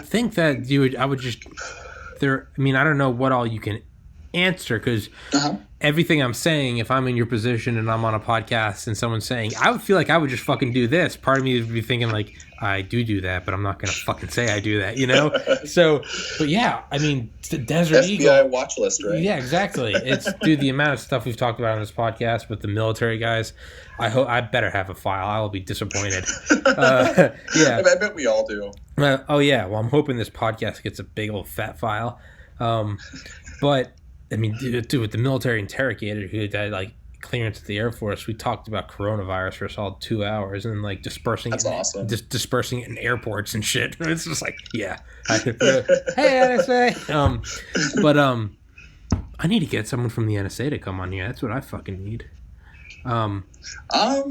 think that you would. I would just there. I mean, I don't know what all you can answer because. Everything I'm saying, if I'm in your position and I'm on a podcast and someone's saying, I would feel like I would just fucking do this. Part of me would be thinking like, I do that, but I'm not going to fucking say I do that, So, but yeah, I mean, the Desert FBI Eagle. watch list, right? Yeah, exactly. It's, dude, the amount of stuff we've talked about on this podcast with the military guys, I better have a file. I will be disappointed. Yeah. I bet we all do. Oh yeah. Well, I'm hoping this podcast gets a big old fat file. But, I mean, dude, with the military interrogator who had like clearance at the Air Force, we talked about coronavirus for a solid 2 hours and like dispersing dispersing it in airports and shit. It's just like, yeah. Hey, NSA. But I need to get someone from the NSA to come on here. That's what I fucking need. Yeah, I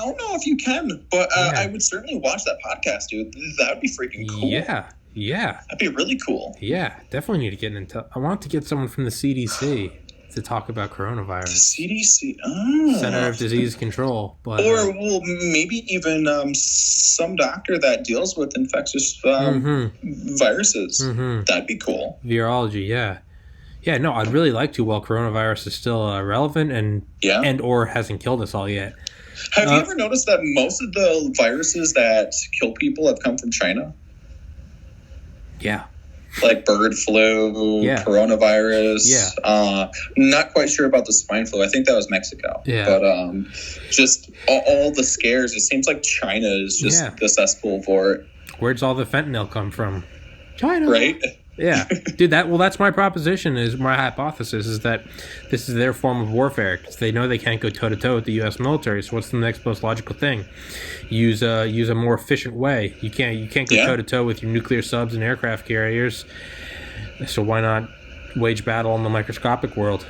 don't know if you can, but I would certainly watch that podcast, dude. That would be freaking cool. Yeah. That'd be really cool. Yeah, definitely need to get into... I want to get someone from the CDC to talk about coronavirus. The CDC? Center of Disease Control. But, or maybe even some doctor that deals with infectious viruses. That'd be cool. Virology, yeah. Yeah, no, I'd really like to while coronavirus is still relevant and or hasn't killed us all yet. Have you ever noticed that most of the viruses that kill people have come from China? Yeah. like bird flu, coronavirus. Not quite sure about the swine flu. I think that was Mexico. But just all the scares. It seems like China is just the cesspool for it. Where's all the fentanyl come from? China. Right? Yeah, dude. That's my proposition. Is my hypothesis is that this is their form of warfare because they know they can't go toe to toe with the U.S. military. So what's the next most logical thing? Use a more efficient way. You can't go toe to toe with your nuclear subs and aircraft carriers. So why not wage battle in the microscopic world?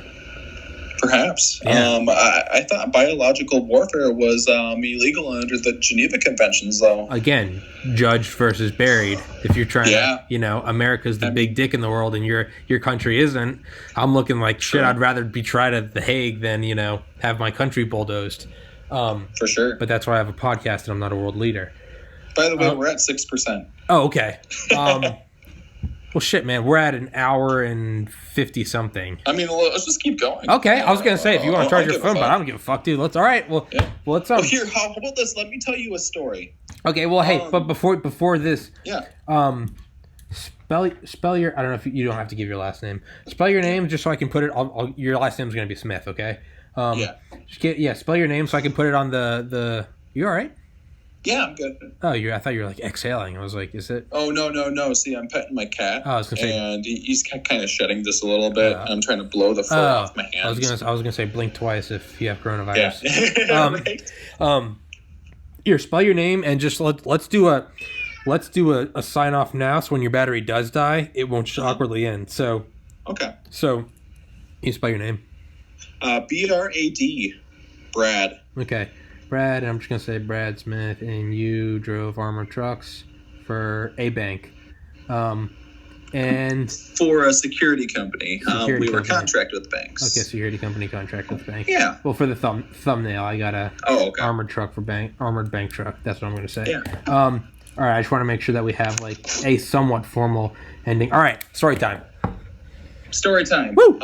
Perhaps. I thought biological warfare was illegal under the Geneva Conventions, though. Again, judged versus buried. If you're trying to, America's the big dick in the world and your country isn't, I'm looking like shit. I'd rather be tried at The Hague than, have my country bulldozed. For sure. But that's why I have a podcast and I'm not a world leader. By the way, we're at 6%. Oh, okay. Well, shit, man, we're at an hour and 50 something. I mean, let's just keep going. Okay, I was gonna say if you want to charge your phone, but I don't give a fuck, dude. All right. Well, let's. Well, here, how about this? Let me tell you a story. Okay. Well, hey, but before this, spell your. I don't know if you don't have to give your last name. Spell your name just so I can put it. Your last name is gonna be Smith. Okay. Spell your name so I can put it on the. You all right? Yeah, I'm good. Oh, I thought you were like exhaling. I was like, is it? Oh, no. See, I'm petting my cat. Oh, I was gonna say, and he's kind of shedding just a little bit. And I'm trying to blow the fur off my hands. I was gonna say blink twice if you have coronavirus. Yeah. Here, spell your name and just let's do a sign off now. So when your battery does die, it won't just awkwardly end. So. Okay. So, you spell your name. BRAD, Brad. Okay. Brad, and I'm just going to say Brad Smith, and you drove armored trucks for a bank. And for a security company. We were contracted with banks. Okay, security company contract with bank. Yeah. Well, for the thumbnail, I got a armored bank truck. That's what I'm going to say. Yeah. All right, I just want to make sure that we have like a somewhat formal ending. All right, story time. Story time. Woo!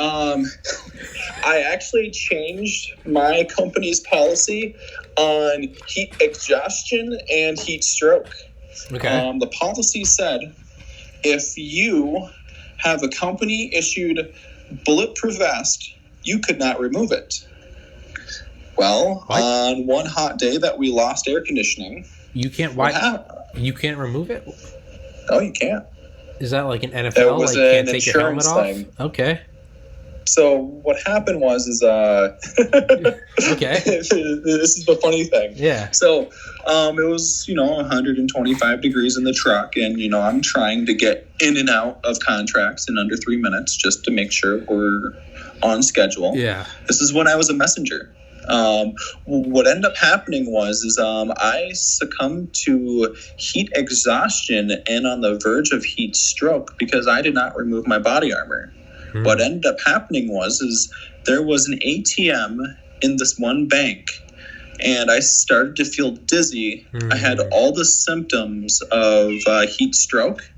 I actually changed my company's policy on heat exhaustion and heat stroke. Okay. The policy said if you have a company-issued bulletproof vest, you could not remove it. Well, on one hot day that we lost air conditioning... You can't... Why? You can't remove it? No, you can't. Is that like an NFL? It was like, an can't take your helmet thing. Off? Okay. So what happened was okay. This is the funny thing. Yeah. So it was 125 degrees in the truck, and I'm trying to get in and out of contracts in under 3 minutes just to make sure we're on schedule. Yeah. This is when I was a messenger. What ended up happening was I succumbed to heat exhaustion and on the verge of heat stroke because I did not remove my body armor. What ended up happening was there was an ATM in this one bank, and I started to feel dizzy. I had all the symptoms of heat stroke.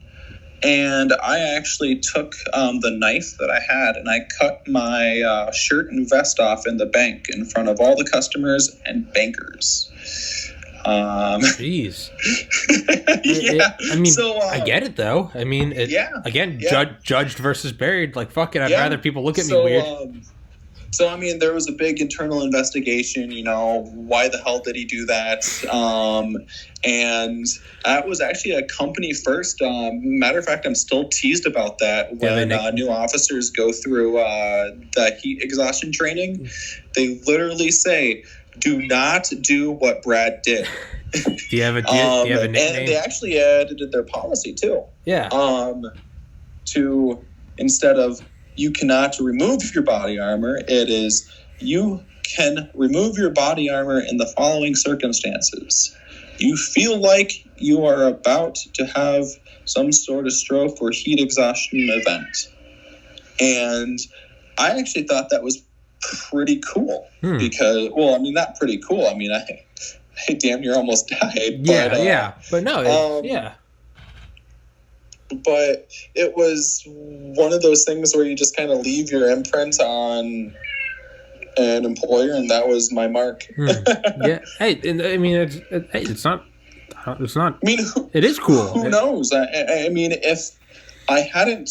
And I actually took the knife that I had and I cut my shirt and vest off in the bank in front of all the customers and bankers. Jeez. I get it though. I mean, judged versus buried. Like, fuck it. I'd rather people look at me weird. So, there was a big internal investigation, why the hell did he do that? And that was actually a company first. Matter of fact, I'm still teased about that when new officers go through the heat exhaustion training. They literally say, do not do what Brad did. Do you have a nickname? And they actually edited their policy, too. Yeah. To, instead of, you cannot remove your body armor, it is you can remove your body armor in the following circumstances. You feel like you are about to have some sort of stroke or heat exhaustion event. And I actually thought that was pretty cool because, not pretty cool. I damn near almost died. But it was one of those things where you just kind of leave your imprint on an employer, and that was my mark. Yeah. Hey, it's not. It is cool. Who knows? I hadn't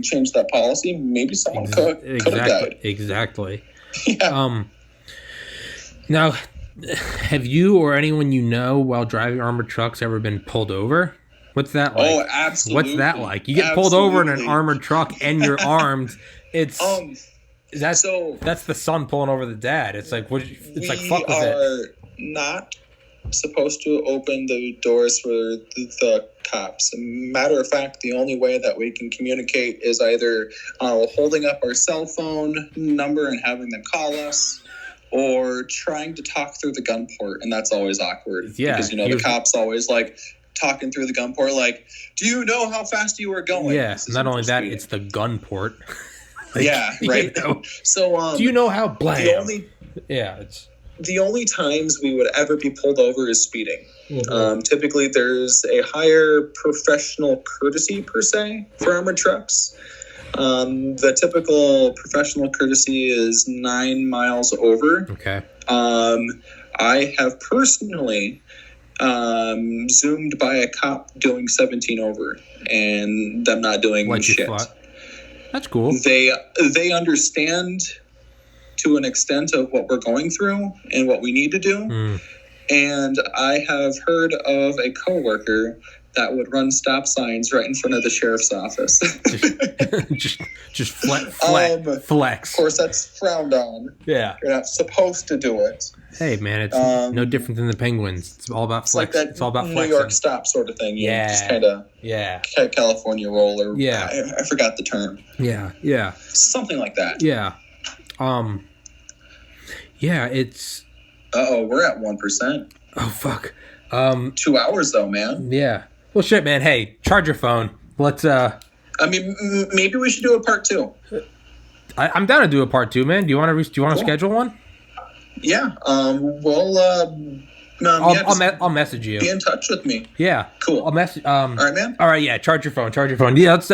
changed that policy. Maybe someone could have died. Exactly. Yeah. Now, have you or anyone you know while driving armored trucks ever been pulled over? What's that like? Oh, absolutely. What's that like? You get pulled over in an armored truck and you're armed. It's that's the son pulling over the dad. It's like it's like fuck with it. We are not supposed to open the doors for the cops. Matter of fact, the only way that we can communicate is either holding up our cell phone number and having them call us, or trying to talk through the gun port, and that's always awkward. Yeah, because the cops always like talking through the gun port, like, do you know how fast you are going? Yeah, not only that, it's the gun port. Like, yeah, right. You know? So, do you know how blam? The only times we would ever be pulled over is speeding. Mm-hmm. Typically, there's a higher professional courtesy, per se, for armored trucks. The typical professional courtesy is 9 miles over. Okay. I have personally zoomed by a cop doing 17 over, and them not doing shit. That's cool. They understand to an extent of what we're going through and what we need to do. And I have heard of a coworker that would run stop signs right in front of the sheriff's office. just flex. Of course, that's frowned on. Yeah. You're not supposed to do it. Hey, man, it's no different than the Penguins. It's all about flex. It's all about New flexing. York stop sort of thing. Yeah. Just kind of California roll, or I forgot the term. Yeah. Something like that. Yeah. It's... Uh-oh, we're at 1%. Oh, fuck. 2 hours, though, man. Yeah. Well, shit, man. Hey, charge your phone. Let's, I mean, maybe we should do a part 2. I'm down to do a part 2, man. Do you want to schedule one? Yeah. We'll, I'll message you. Be in touch with me. Yeah. Cool. I'll message, all right, man. All right, yeah. Charge your phone. Yeah, let's,